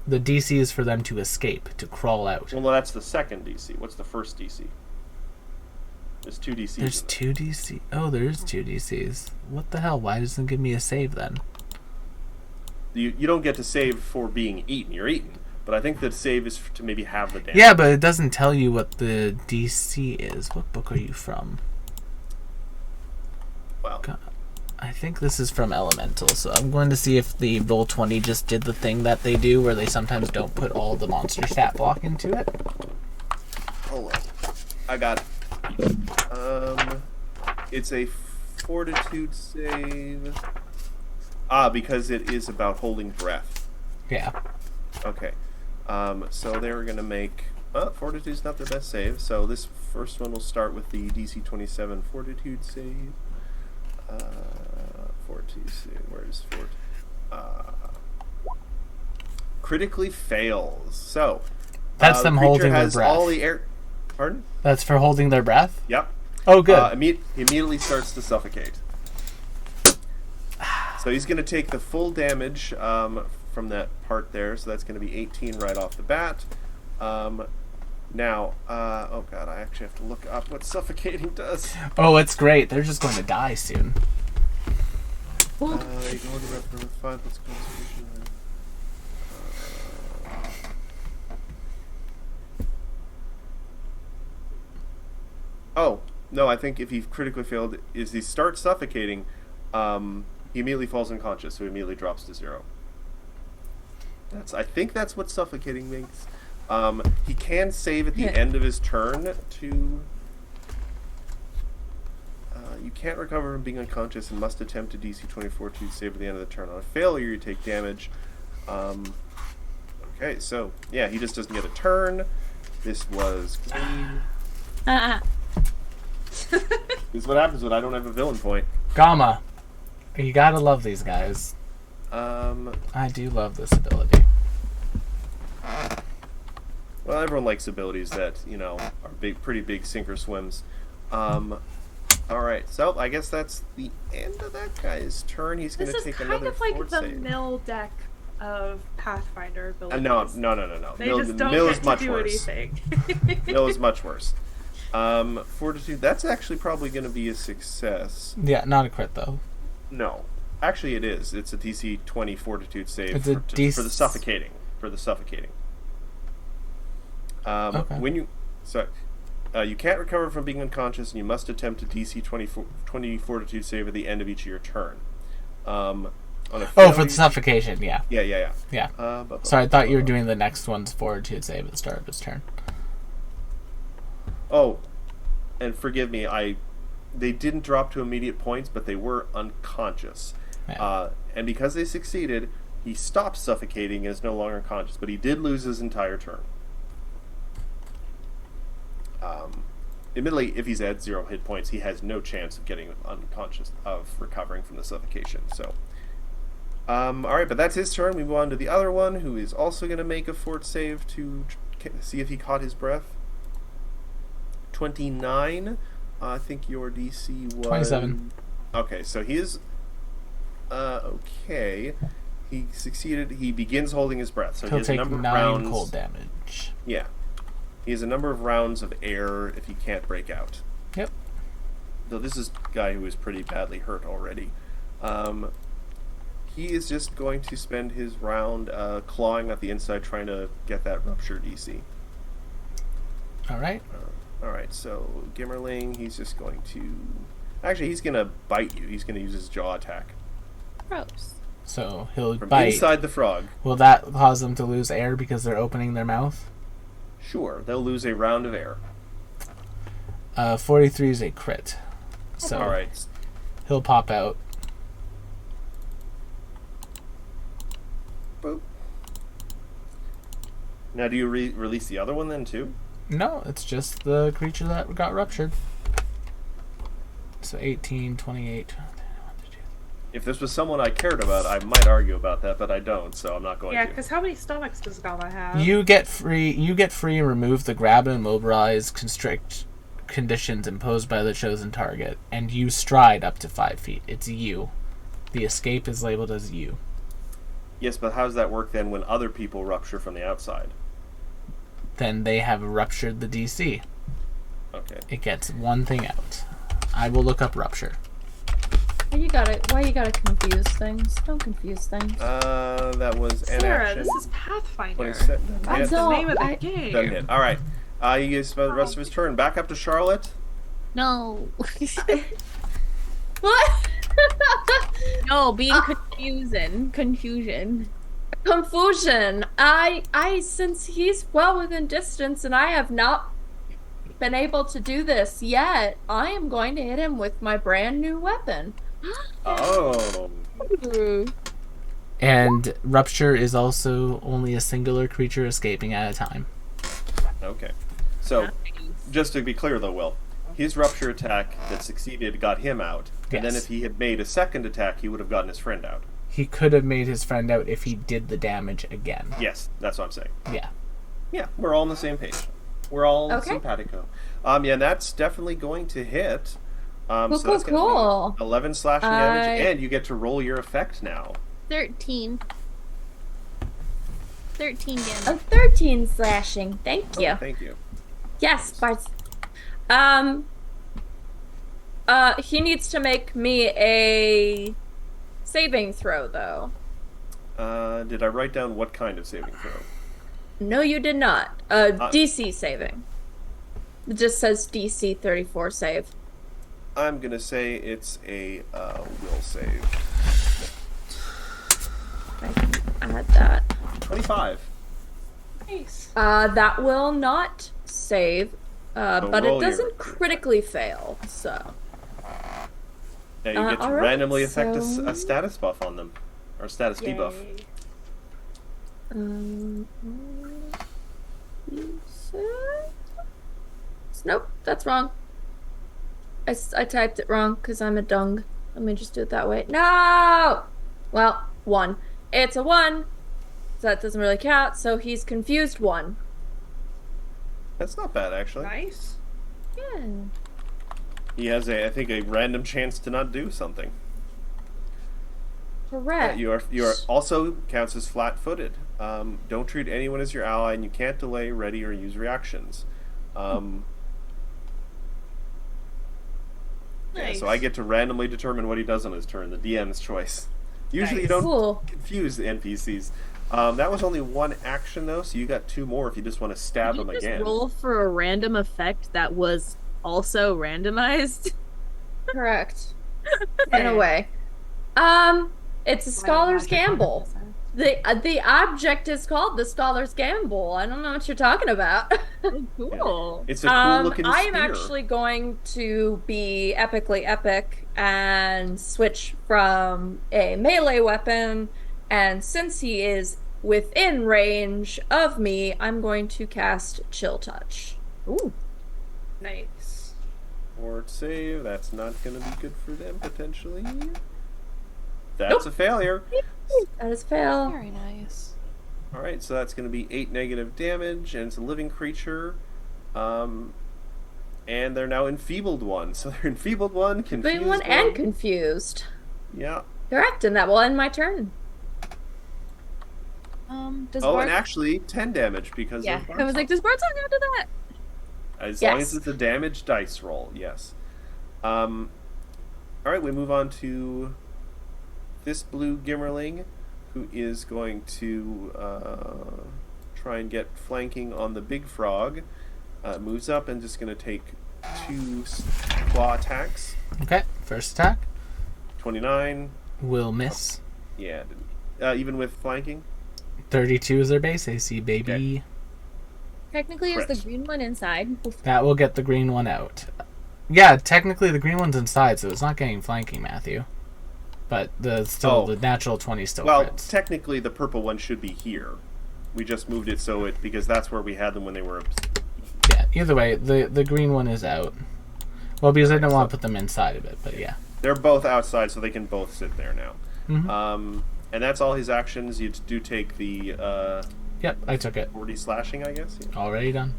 The DC is for them to escape, to crawl out. Well, that's the second DC. What's the first DC? There's 2 DCs. There's 2 DC. Oh, there's 2 DCs. What the hell? Why doesn't it give me a save then? You don't get to save for being eaten. You're eaten. But I think the save is to maybe have the damage. Yeah, but it doesn't tell you what the DC is. What book are you from? Well, God. I think this is from Elemental, so I'm going to see if the Roll20 just did the thing that they do, where they sometimes don't put all the monster stat block into it. hold on. I got it. It's a fortitude save. Because it is about holding breath. Yeah. Okay. So they're going to make... Fortitude's not their best save, so this first one will start with the DC 27 Fortitude save. Fortitude save, where's Fort? Critically fails. So... That's them holding their has breath. all the air... Pardon? That's for holding their breath? Yep. Oh, good. He immediately starts to suffocate. So he's going to take the full damage from that part there, so that's going to be 18 right off the bat. Now, oh god, I actually have to look up what suffocating does. Oh, it's great. They're just going to die soon. You go into rep number 5, let's go. Oh, no, I think if he critically failed, is he starts suffocating, he immediately falls unconscious, so he immediately drops to 0. I think that's what suffocating makes. He can save at the end of his turn to... you can't recover from being unconscious and must attempt a DC 24 to save at the end of the turn. On a failure, you take damage. Okay, so, yeah, he just doesn't get a turn. This was clean. This is what happens when I don't have a villain point. Gamma. You gotta love these guys. I do love this ability. Well, everyone likes abilities that, are pretty big sink or swims. Alright, so I guess that's the end of that guy's turn. He's going to take another This is kind fort of like the save. mill deck of Pathfinder abilities. No. They Mill, just don't Mill get is to much do worse. anything. Mill is much worse. Fortitude, that's actually probably going to be a success. Yeah, not a crit, though. No. Actually, it is. It's a DC 20 Fortitude save It's for the suffocating. Okay. When you can't recover from being unconscious, and you must attempt a DC 20 Fortitude save at the end of each of your turn. On a failure, For the suffocation, yeah. Yeah. Sorry, I thought you were doing the next one's fortitude save at the start of his turn. Oh, and forgive me, they didn't drop to immediate points, but they were unconscious. Yeah. And because they succeeded, he stopped suffocating and is no longer unconscious, but he did lose his entire turn. admittedly, if he's at 0 hit points, he has no chance of getting unconscious, of recovering from the suffocation. So, all right, but that's his turn. We move on to the other one, who is also going to make a fort save to see if he caught his breath. 29. I think your DC was 27. Okay, so he is okay. He succeeded. He begins holding his breath. So he He'll has a take number 9 of rounds. cold damage. Yeah. He has a number of rounds of air if he can't break out. Yep. Though this is a guy who is pretty badly hurt already. He is just going to spend his round clawing at the inside, trying to get that rupture DC. All right. Alright, so Gimmerling, he's just going to... Actually, he's going to bite you. He's going to use his jaw attack. Gross. So he'll From bite. inside the frog. Will that cause them to lose air because they're opening their mouth? Sure, they'll lose a round of air. 43 is a crit. So Alright. he'll pop out. Boop. Now, do you release the other one then, too? No, it's just the creature that got ruptured. So 18, 28. If this was someone I cared about, I might argue about that, but I don't, so I'm not going Yeah, to. because how many stomachs does Gala have? You get free and remove the grab and immobilize constrict conditions imposed by the chosen target, and you stride up to 5 feet. It's you. The escape is labeled as you. Yes, but how does that work then when other people rupture from the outside? Then they have ruptured the DC. Okay. It gets one thing out. I will look up rupture. Why you gotta confuse things? Don't confuse things. That was an Sarah, action. this is Pathfinder. 27. I Hit. The don't- name of the I- game. Doesn't hit. All right. He gets the rest of his turn. Back up to Charlotte. No. What? No, being confusion. Confusion. Since he's well within distance and I have not been able to do this yet, I am going to hit him with my brand new weapon. Oh. And rupture is also only a singular creature escaping at a time. Okay. So, just to be clear though, Will, his rupture attack that succeeded got him out, and then Yes. if he had made a second attack, he would have gotten his friend out. He could have made his friend out if he did the damage again. Yes, that's what I'm saying. Yeah. Yeah, we're all on the same page. We're all Okay. simpatico. Yeah, and that's definitely going to hit. So that's gonna be Cool. 11 slashing damage, and you get to roll your effect now. 13. 13 damage. A 13 slashing. Thank you. Oh, thank you. Yes, Bart. He needs to make me a saving throw, though. Did I write down what kind of saving throw? No, you did not. DC saving. It just says DC 34 save. I'm gonna say it's a will save. I can add that. 25. Nice. That will not save, but roll it your- doesn't critically fail, so. Yeah, you get to alright, randomly affect so- a status buff on them, or status debuff. Yay. Nope, that's wrong. I typed it wrong because I'm a dung. Let me just do it that way. No! Well, 1. It's a 1. So that doesn't really count, so he's confused 1. That's not bad, actually. Nice. Yeah. He has I think, a random chance to not do something. Correct. You are also counts as flat-footed. Don't treat anyone as your ally, and you can't delay, ready, or use reactions. Yeah, so I get to randomly determine what he does on his turn. The DM's choice. Usually you don't Cool. confuse the NPCs. That was only one action though, so you got 2 more if you just want to stab Did them you just again. roll for a random effect that was also randomized? Correct. In a way. It's a scholar's gamble. The object is called the scholar's gamble. I don't know what you're talking about. Cool. It's a cool looking I am spear. actually going to be epically epic and switch from a melee weapon, and since he is within range of me, I'm going to cast Chill Touch. Ooh. Nice. Fort save. That's not going to be good for them, potentially. That's a failure. That is fail. Very nice. Alright, so that's going to be 8 negative damage, and it's a living creature. And they're now enfeebled one. So they're enfeebled one, confused Being one and confused. Yeah. Correct, and that will end my turn. Does Oh, Bart... and actually 10 damage because Yeah, of I was like, does Bartok add to that? As Yes. long as it's a damage dice roll, yes. Alright, we move on to this blue Gimmerling, who is going to try and get flanking on the big frog. Moves up and just going to take 2 claw attacks. Okay, first attack 29. will miss. Yeah, even with flanking. 32 is their base AC, baby. Okay. Technically, is the Correct. green one inside? That will get the green one out. Yeah, technically the green one's inside, so it's not getting flanking, Matthew. But the natural 20 still Well, crits. technically the purple one should be here. We just moved it because that's where we had them when they were. Yeah, either way, the green one is out. Well, because I didn't want to put them inside of it, but yeah. They're both outside, so they can both sit there now. Mhm. And that's all his actions. You do take the Yep, I took it. 40 slashing, I guess. Yeah. Already done.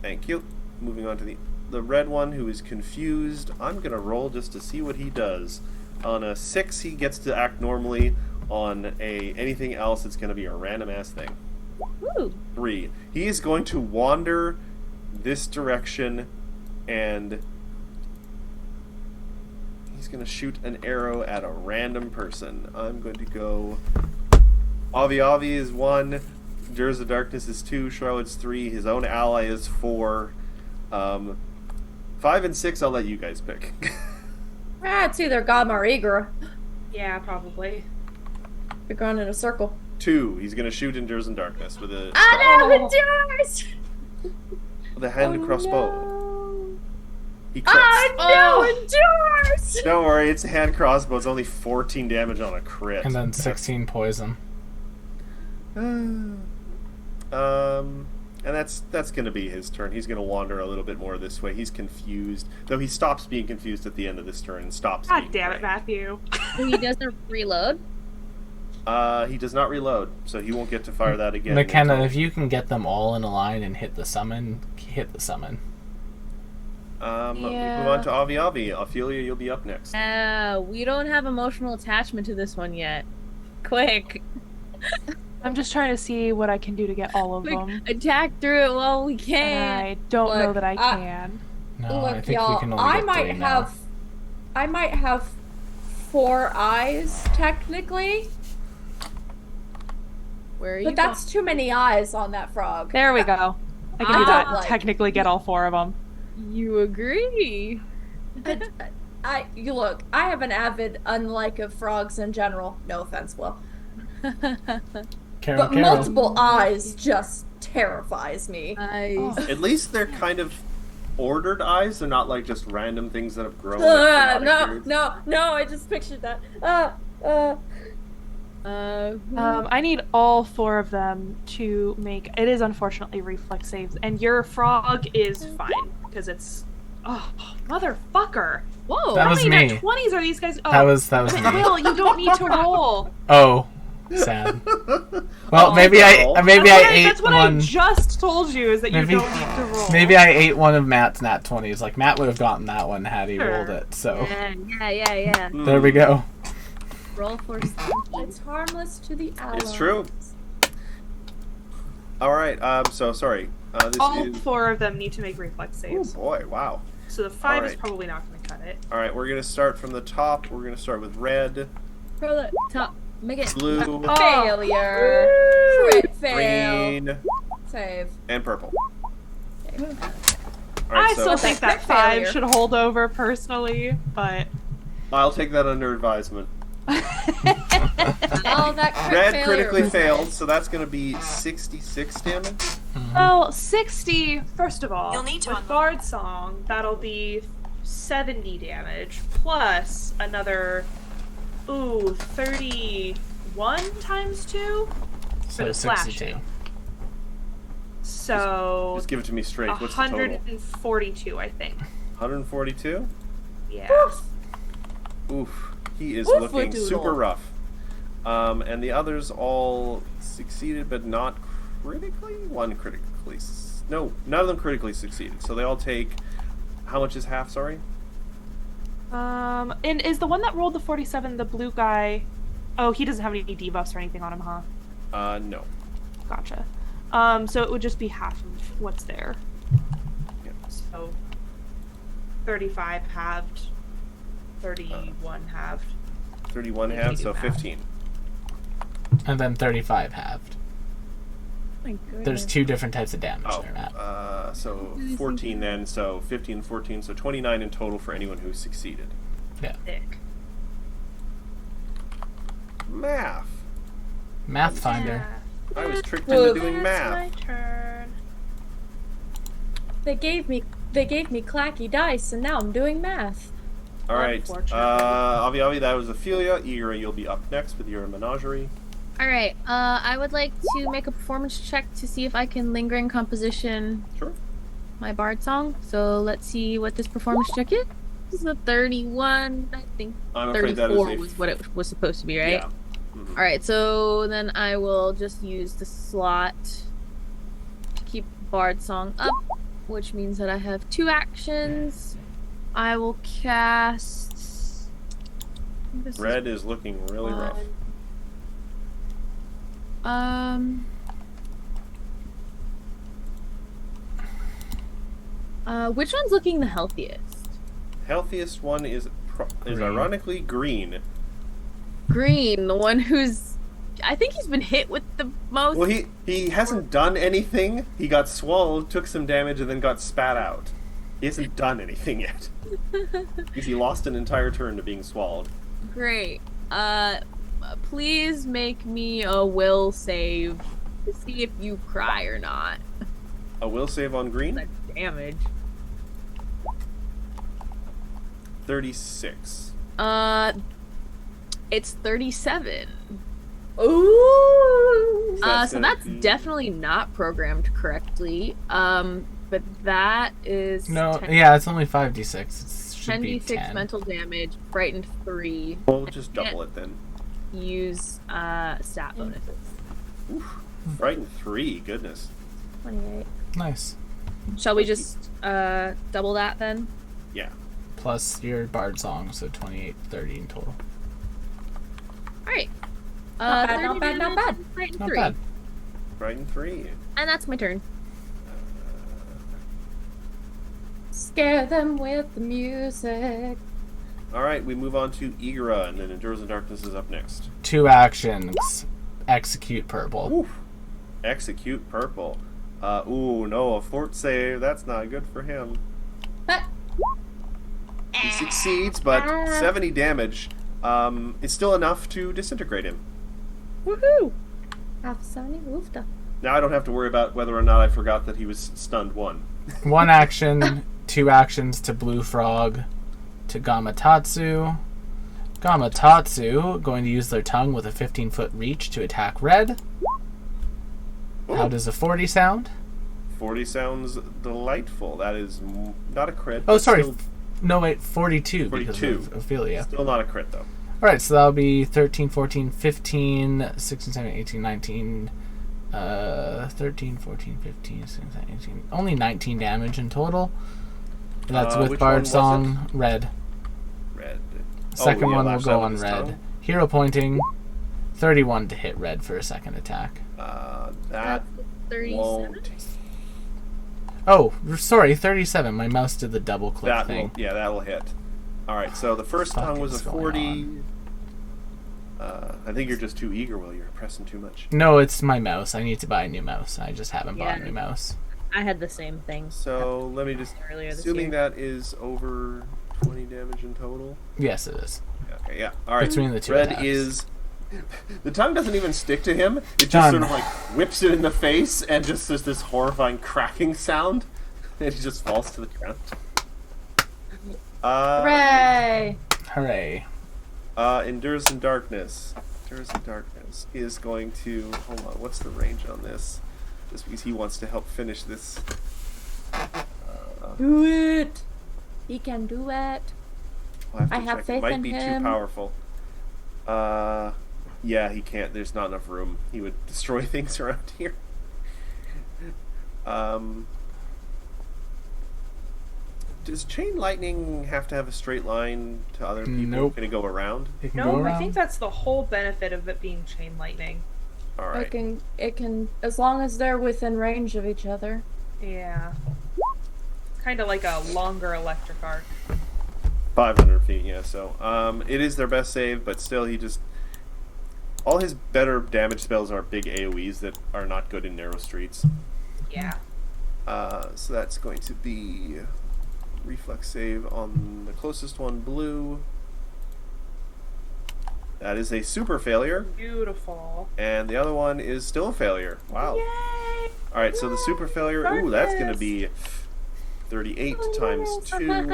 Thank you. Moving on to the red one, who is confused. I'm gonna roll just to see what he does. On a 6, he gets to act normally. On anything else, it's gonna be a random ass thing. Woo! 3. He is going to wander this direction, and he's going to shoot an arrow at a random person. I'm going to go... Avi Avi is 1, Jurors of Darkness is 2, Charlotte's 3, his own ally is 4. 5 and 6, I'll let you guys pick. It's either Gom or Igor. Yeah, probably. You're going in a circle. 2, he's going to shoot in Jurors of Darkness with a Oh no, it does! hand crossbow. No. He crits. Oh no, it does! Don't worry, it's a hand crossbow. It's only 14 damage on a crit. And then 16 poison. And that's going to be his turn. He's going to wander a little bit more this way. He's confused, though he stops being confused at the end of this turn and stops. God being damn it, frank. Matthew. He doesn't reload. He does not reload, so he won't get to fire that again. McKenna, if you can get them all in a line and hit the summon, hit the summon. We move on to Avi Avi. Ophelia, you'll be up next. We don't have emotional attachment to this one yet. Quick. I'm just trying to see what I can do to get all of Quick, them. attack through it while we And can. I don't know Look, that I can. No, Look, I think y'all, we can only I get might 3 now. have 4 eyes technically, Where are you? but that's too many eyes on that frog. There we go. I can I do that don't and like- technically get all 4 of them. You agree? You look. I have an avid unlike of frogs in general. No offense, Will, Carol, but multiple eyes just terrifies me. Nice. At least they're kind of ordered eyes. They're not like just random things that have grown. at dramatic No, periods. no! I just pictured that. I need all 4 of them to make. It is unfortunately reflex saves, and your frog is fine because it's. Oh, motherfucker! Whoa. That How was many me. 20s are these guys? Oh, That was me. Will, you don't need to roll. Oh, sad. Well, Oh, maybe no. I ate That's what one. I just told you is that Maybe- you don't need to roll. Maybe I ate one of Matt's nat 20s. Like Matt would have gotten that one had he Sure. rolled it. So Yeah. there we go. Roll for It's harmless to the allies. It's true. All right. So sorry. This All is. 4 of them need to make reflex Oh saves. boy! Wow. So the 5 is Alright. probably not going to cut it. All right. We're gonna start from the top. We're gonna start with red, Roll it. Top. Make it. blue, Failure. Crit fail. green, Save. and purple. All I right. still So think Crit that 5 failure. should hold over personally, but I'll take that under advisement. Oh, that crit Red failure critically was failed, nice. so that's gonna be 66 damage. well, 60. First of all, You'll need to with unlock- Bard Song, that'll be 70 damage plus another 31 times 2 for So the 62. slashing. So Just give it to me straight. What's the total? 142, I think. 142? Yeah. Oof. He is Oof, looking doodle. super rough. And the others all succeeded, but not critically? One critically. No, none of them critically succeeded. So they all take... How much is half, sorry? And is the one that rolled the 47 the blue guy? Oh, he doesn't have any debuffs or anything on him, huh? No. Gotcha. So it would just be half of what's there. Yeah. So 35 halved, 31 halved. 31 They half, do so math. 15. And then 35 halved. My goodness. There's 2 different types of damage Oh, there, Matt. so 14 then, so 15, 14, so 29 in total for anyone who succeeded. Yeah. Thick. Math. Math Finder. I was tricked Well, into doing math. My turn. They gave me clacky dice, and now I'm doing math. All right, Unfortunately. Avi, that was Ophelia. Ira, you'll be up next with your menagerie. All right. I would like to make a performance check to see if I can lingering composition Sure. my bard song. So let's see what this performance check is. This is a 31, I think. I'm afraid that 34 is a... was what it was supposed to be, right? Yeah. Mhm. All right. So then I will just use the slot to keep bard song up, which means that I have 2 actions. I will cast. This is Red is looking really rough. Which one's looking the healthiest? Healthiest one is Green. ironically green. Green, the one who's. I think he's been hit with the most. Well, he hasn't done anything. He got swallowed, took some damage, and then got spat out. He hasn't done anything yet. Because he lost an entire turn to being swallowed. Great. Please make me a will save to see if you cry or not. A will save on green. That's damage. 36. It's 37. Ooh. So that's definitely not programmed correctly. But that is No, 10, yeah, it's only 5d6. It should be 10d6 10. mental damage, frightened 3. We'll just double it then. Use stat bonuses. Frightened 3, goodness. 28. Nice. Shall we just double that then? Yeah. Plus your bard song, so 28, 30 in total. Alright. Not bad, 30 not bad, not damage, bad. frightened Not 3. bad. Frightened 3. And that's my turn. Scare them with the music. Alright, we move on to Ira, and then Endures the Darkness is up next. 2 actions. Execute purple. Oof. Execute purple. Ooh, no, a fort save. That's not good for him. Ah. He succeeds, but 70 damage. It's still enough to disintegrate him. Woohoo! Half 70 woofda. Now I don't have to worry about whether or not I forgot that he was stunned 1. 1 action, 2 actions to Blue Frog, to Gamatatsu. Gamatatsu going to use their tongue with a 15-foot reach to attack Red. How does a 40 sound? 40 sounds delightful. That is not a crit. Oh, but sorry. Still, No, wait, 42 because 42. of Ophelia. still not a crit, though. Alright, so that'll be 13, 14, 15, 16, 17, 18, 19, 13, 14, 15, 16, 17, 18. Only 19 damage in total. That's with which Bard one was Song, Red. Red. Second yeah, one will lashed go out on with his Red. tongue. Hero pointing, 31 to hit Red for a second attack. That That's 37. won't. Oh, sorry, 37. My mouse did the double click That thing. will, yeah, that'll hit. All right, so the first Fuck tongue was a is going 40. I think you're just too eager, Will. You're pressing too much. No, it's my mouse. I need to buy a new mouse. I just haven't bought a Yeah. new mouse. I had the same thing. So let me just. Earlier this Assuming year. that is over 20 damage in total. Yes, it is. Okay, yeah. All right. Between the 2 Red attacks. is. The tongue doesn't even stick to him. It just Done. sort of like whips it in the face, and just there's this horrifying cracking sound, and he just falls to the ground. Hooray! Hooray. Endures in Darkness. Endures in Darkness is going to... Hold on, what's the range on this? Just because he wants to help finish this. Do it! He can do it. We'll I to have check. faith It might in be him. too powerful. Yeah, he can't. There's not enough room. He would destroy things around here. Does chain lightning have to have a straight line to other people? Nope. Can it go around? It can go No, around. I think that's the whole benefit of it being chain lightning. All right. It can, as long as they're within range of each other. Yeah. It's kind of like a longer electric arc. 500 feet, yeah, so, it is their best save, but still, all his better damage spells are big AoEs that are not good in narrow streets. Yeah. So that's going to be reflex save on the closest one, blue. That is a super failure, Beautiful. and the other one is still a failure. Wow. Yay! Alright, so the super failure, ooh, that's gonna be 38 times 2.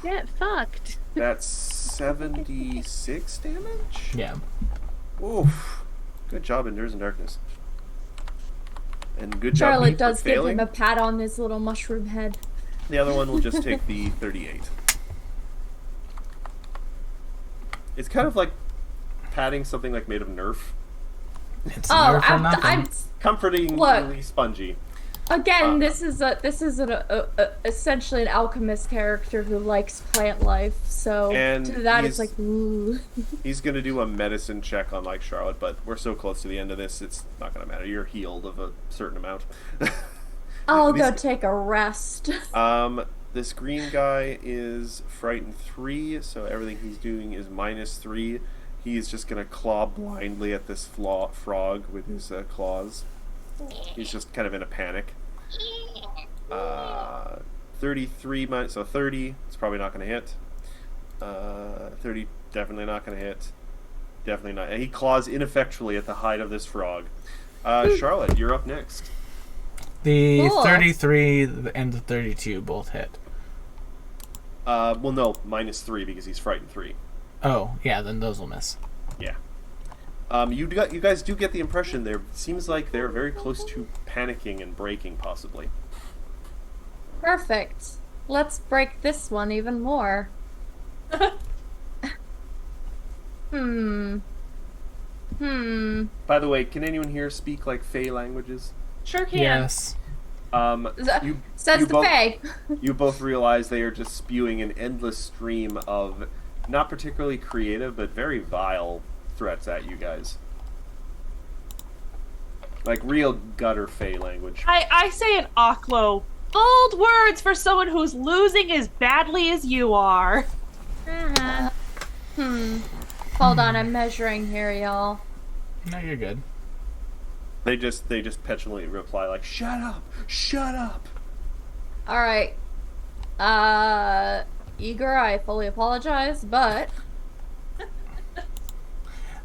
Get fucked. That's 76 damage? Yeah. Oof. Good job, Endures in Darkness. And good job, me Charlotte for does give failing. him a pat on his little mushroom head. The other one will just take the 38. It's kind of like patting something like made of Nerf. It's Oh, never for nothing. I'm Comfortingly Look. spongy. again. This is essentially an alchemist character who likes plant life. So And to that, he's- it's like, ooh. He's going to do a medicine check on like Charlotte, but we're so close to the end of this, it's not going to matter. You're healed of a certain amount. I'll go These- take a rest. This green guy is frightened 3, so everything he's doing is -3. He's just gonna claw blindly at this frog with his claws. He's just kind of in a panic. 33 minus, so 30. It's probably not gonna hit. 30 definitely not gonna hit. Definitely not. And he claws ineffectually at the hide of this frog. Charlotte, you're up next. The Cool. 33 and the 32 both hit. Well, no, -3 because he's frightened 3. Oh, yeah, then those will miss. Yeah. You guys do get the impression there seems like they're very close to panicking and breaking, possibly. Perfect. Let's break this one even more. By the way, can anyone here speak like Fey languages? Sure can. Yes. Says the both, Fae. You both realize they are just spewing an endless stream of not particularly creative but very vile threats at you guys. Like real gutter Fey language. I say an Oklo. Bold words for someone who's losing as badly as you are. Hold on, I'm measuring here, y'all. No, you're good. They just petulantly reply like, "Shut up! Shut up!" Alright. Eager, I fully apologize, but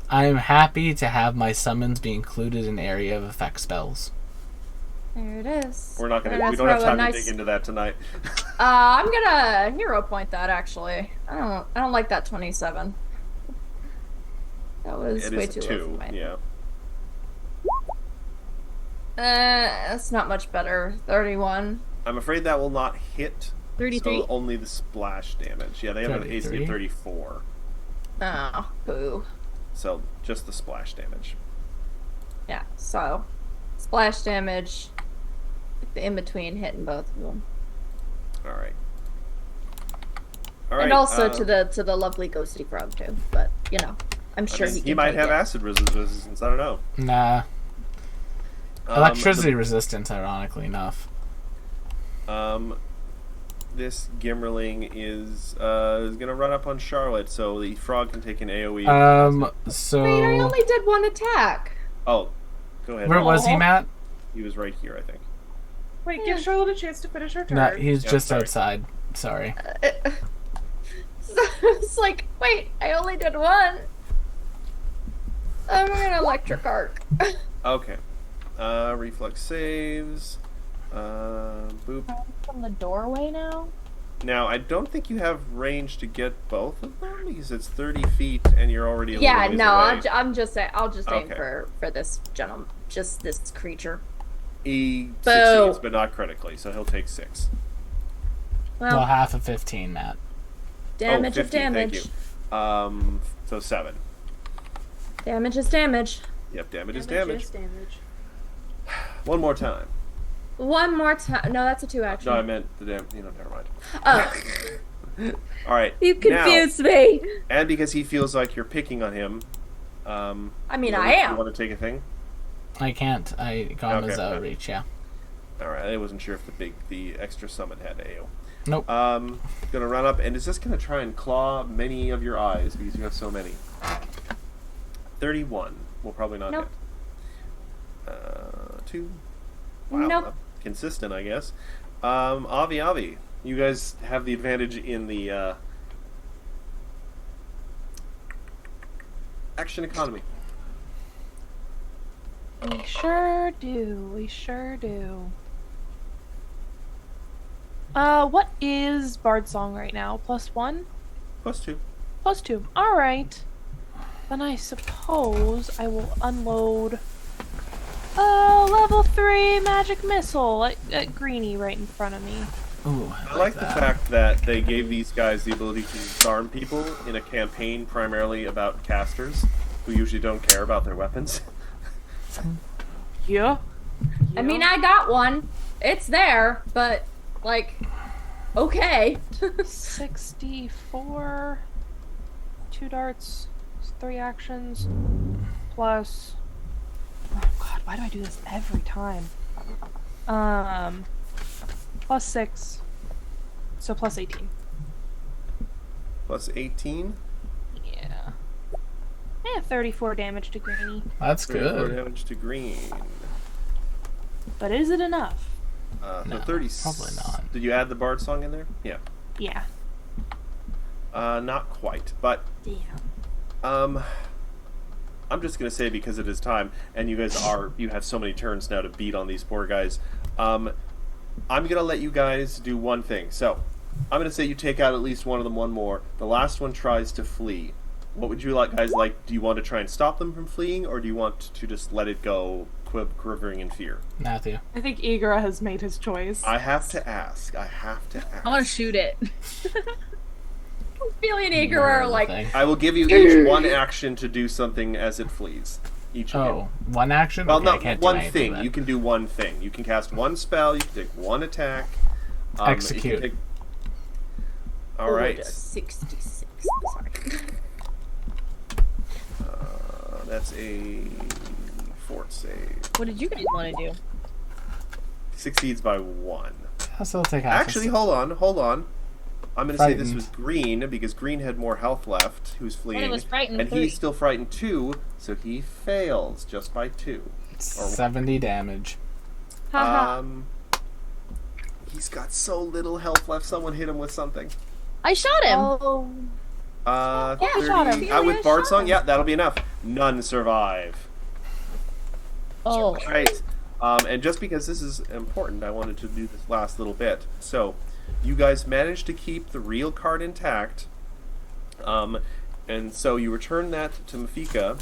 I'm happy to have my summons be included in area of effect spells. there it is. We're not gonna. And We I don't have throw a time nice- to dig into that tonight. I'm gonna hero point that actually. I don't like that 27. That was It way is too a low for 2. my. Yeah. That's not much better. 31. I'm afraid that will not hit. 33. So only the splash damage. Yeah, they have an AC 33? of 34. Oh, boo. So just the splash damage. Yeah, so splash damage in between hitting both of them. All right. All right. And also to the lovely ghosty frog too. But, you know, I'm sure he can might take have it. acid resistance. I don't know. Nah. Electricity resistance, ironically enough. This Gimmerling is gonna run up on Charlotte, so the frog can take an AOE. So Wait, I only did one attack. Oh, go ahead. where was he, Aw. Matt? He was right here, I think. Wait, give Charlotte a chance to finish her turn. No, he's Yeah, just sorry. outside. Sorry. So it's like, wait, I only did one. I'm gonna electric arc. Okay. Reflex saves. Boop. From the doorway now? Now, I don't think you have range to get both of them because it's 30 feet and you're already a Yeah, little ways no, away. I'm just saying. I'll just aim Okay. for this gentleman, just this creature. He Boo. succeeds, but not critically, so he'll take 6. Well, Well, half of 15, Matt. damage 50, of damage. Thank you. So 7. Damage is damage. Yep, damage is damage. Is damage. One more time. One more time. No, that's a 2 action. No, I meant the damn. Never mind. Oh, All right. you confused me. And because he feels like you're picking on him. I mean, you I am. You want to take a thing? I can't. Gone was Okay. outreach, yeah. All right. I wasn't sure if the extra summon had AO. Nope. Gonna run up and is just gonna try and claw many of your eyes because you have so many. 31 will probably not Nope. hit. 2. Wow. Nope. Consistent, I guess. Avi, you guys have the advantage in the action economy. We sure do. We sure do. What is Bard Song right now? +1? +2. +2. Alright. Then I suppose I will unload level 3 magic missile at Greenie right in front of me. Ooh, I like the fact that they gave these guys the ability to disarm people in a campaign primarily about casters who usually don't care about their weapons. Yeah. I mean, I got one. It's there, but like, okay. 64. 2 darts. 3 actions. Plus. Oh god, why do I do this every time? +6. So +18. +18. Yeah. 34 damage to Greenie. That's 34 good. damage to green. But is it enough? So No, 30. probably not. Did you add the Bard song in there? Yeah. Yeah. Not quite, but Damn. I'm just gonna say because it is time, and you have so many turns now to beat on these poor guys. I'm gonna let you guys do one thing. So, I'm gonna say you take out at least one of them, one more. The last one tries to flee. What would you guys like? Do you want to try and stop them from fleeing, or do you want to just let it go, quivering in fear? Matthew. I think Igora has made his choice. I have to ask. I want to shoot it. Feeling eager are like, Thing. I will give you each one action to do something as it flees. Each of you. Oh, one action? Well, Okay, I no, can't do one anything thing. then. You can do one thing. You can cast one spell. You can take one attack. You can Execute. take- All right. 66. Sorry. That's a fort save. What did you guys want to do? Succeeds by 1. I'll still take half. Actually, hold on. I'm going to say this Frightened. was Green because Green had more health left, who's fleeing. And it was frightened and 3. he's still frightened 2, so he fails just by 2. 70 damage. Haha. He's got so little health left. Someone hit him with something. I shot him. Oh. Yeah, 30, shot him. with Bard Song? Yeah, that'll be enough. None survive. Oh. Right. And just because this is important, I wanted to do this last little bit. So, you guys managed to keep the real card intact. And so you return that to Mafika.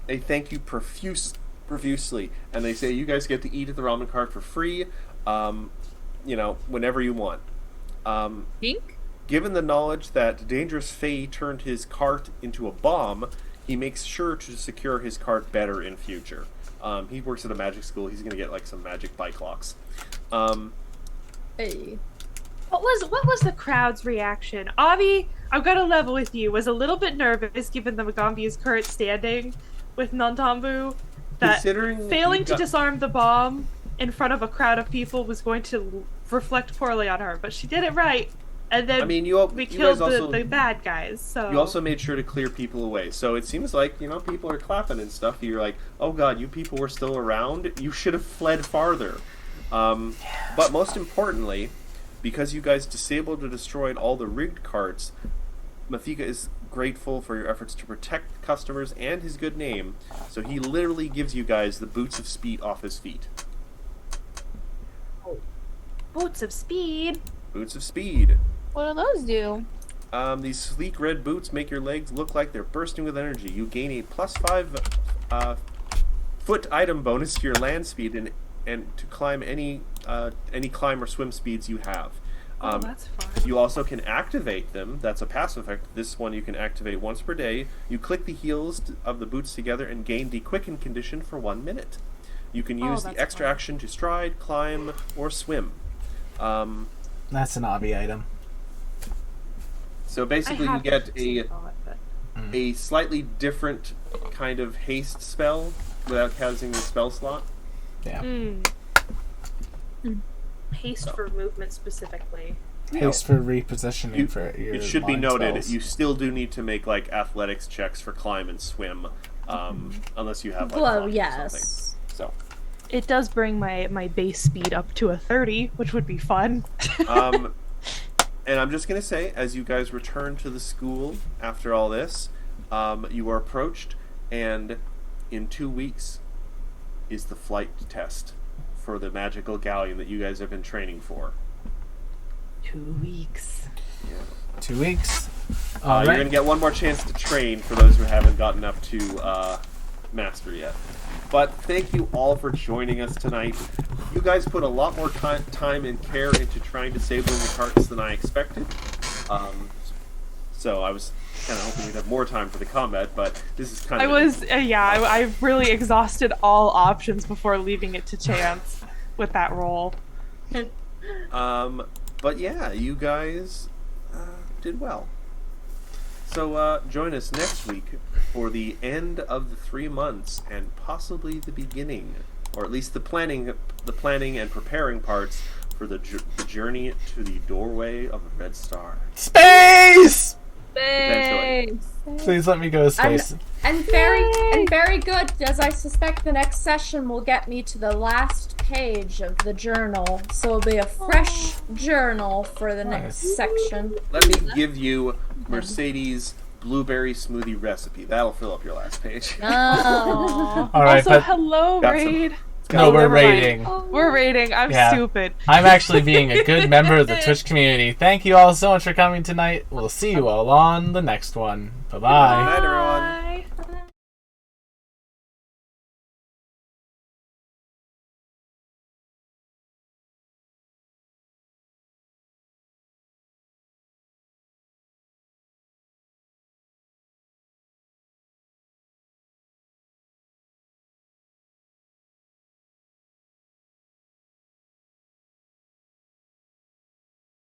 They thank you profusely. And they say you guys get to eat at the ramen cart for free, whenever you want. Pink? Given the knowledge that Dangerous Fae turned his cart into a bomb, he makes sure to secure his cart better in future. He works at a magic school. He's going to get like some magic bike locks. Hey. What was the crowd's reaction? Avi, I've got to level with you, was a little bit nervous given the Magambi's current standing with Nantambu, that Considering failing you to got- disarm the bomb in front of a crowd of people was going to reflect poorly on her, but she did it right. And then I mean, we you killed guys also the bad guys, so... you also made sure to clear people away. So it seems like people are clapping and stuff. You're like, oh god, you people were still around. You should have fled farther. But most importantly, because you guys disabled or destroyed all the rigged carts, Mafika is grateful for your efforts to protect customers and his good name. So he literally gives you guys the boots of speed off his feet. Boots of speed. Boots of speed. What do those do? These sleek red boots make your legs look like they're bursting with energy. You gain a +5 foot item bonus to your land speed and to climb any climb or swim speeds you have. That's fun. You also can activate them. That's a passive effect. This one you can activate once per day. You click the heels of the boots together and gain the quicken condition for 1 minute. You can use the that's extra fun. action to stride, climb, or swim. That's an obby item. So basically, I you have get seen it, but- a slightly different kind of haste spell without casting the spell slot. Yeah. Haste for movement specifically. Haste for repositioning You- for your It should be mind noted, spells. you still do need to make like athletics checks for climb and swim, unless you have like Well, flying or yes. something. It does bring my base speed up to a 30, which would be fun. So, and I'm just gonna say, as you guys return to the school after all this, you are approached, and in 2 weeks is the flight test for the magical galleon that you guys have been training for. 2 weeks. 2 weeks. You're All right. gonna get one more chance to train for those who haven't gotten up to master yet. But thank you all for joining us tonight. You guys put a lot more time and care into trying to save the carts than I expected. So I was kind of hoping we'd have more time for the combat, but this is kind of... I really exhausted all options before leaving it to chance with that roll. But yeah, you guys did well. So join us next week for the end of the 3 months and possibly the beginning, or at least the planning and preparing parts for the journey to the doorway of the Red Star. Space! Eventually. Please let me go to space. And very good, as I suspect the next session will get me to the last page of the journal. So it'll be a fresh journal for the next section. Let me give you Mercedes' blueberry smoothie recipe. That'll fill up your last page. Oh. All right, Also, but hello, Got some- Raid. no, we're never mind. rating. We're raiding. I'm Yeah. stupid. I'm actually being a good member of the Twitch community. Thank you all so much for coming tonight. We'll see you all on the next one. Bye-bye. Good night, everyone.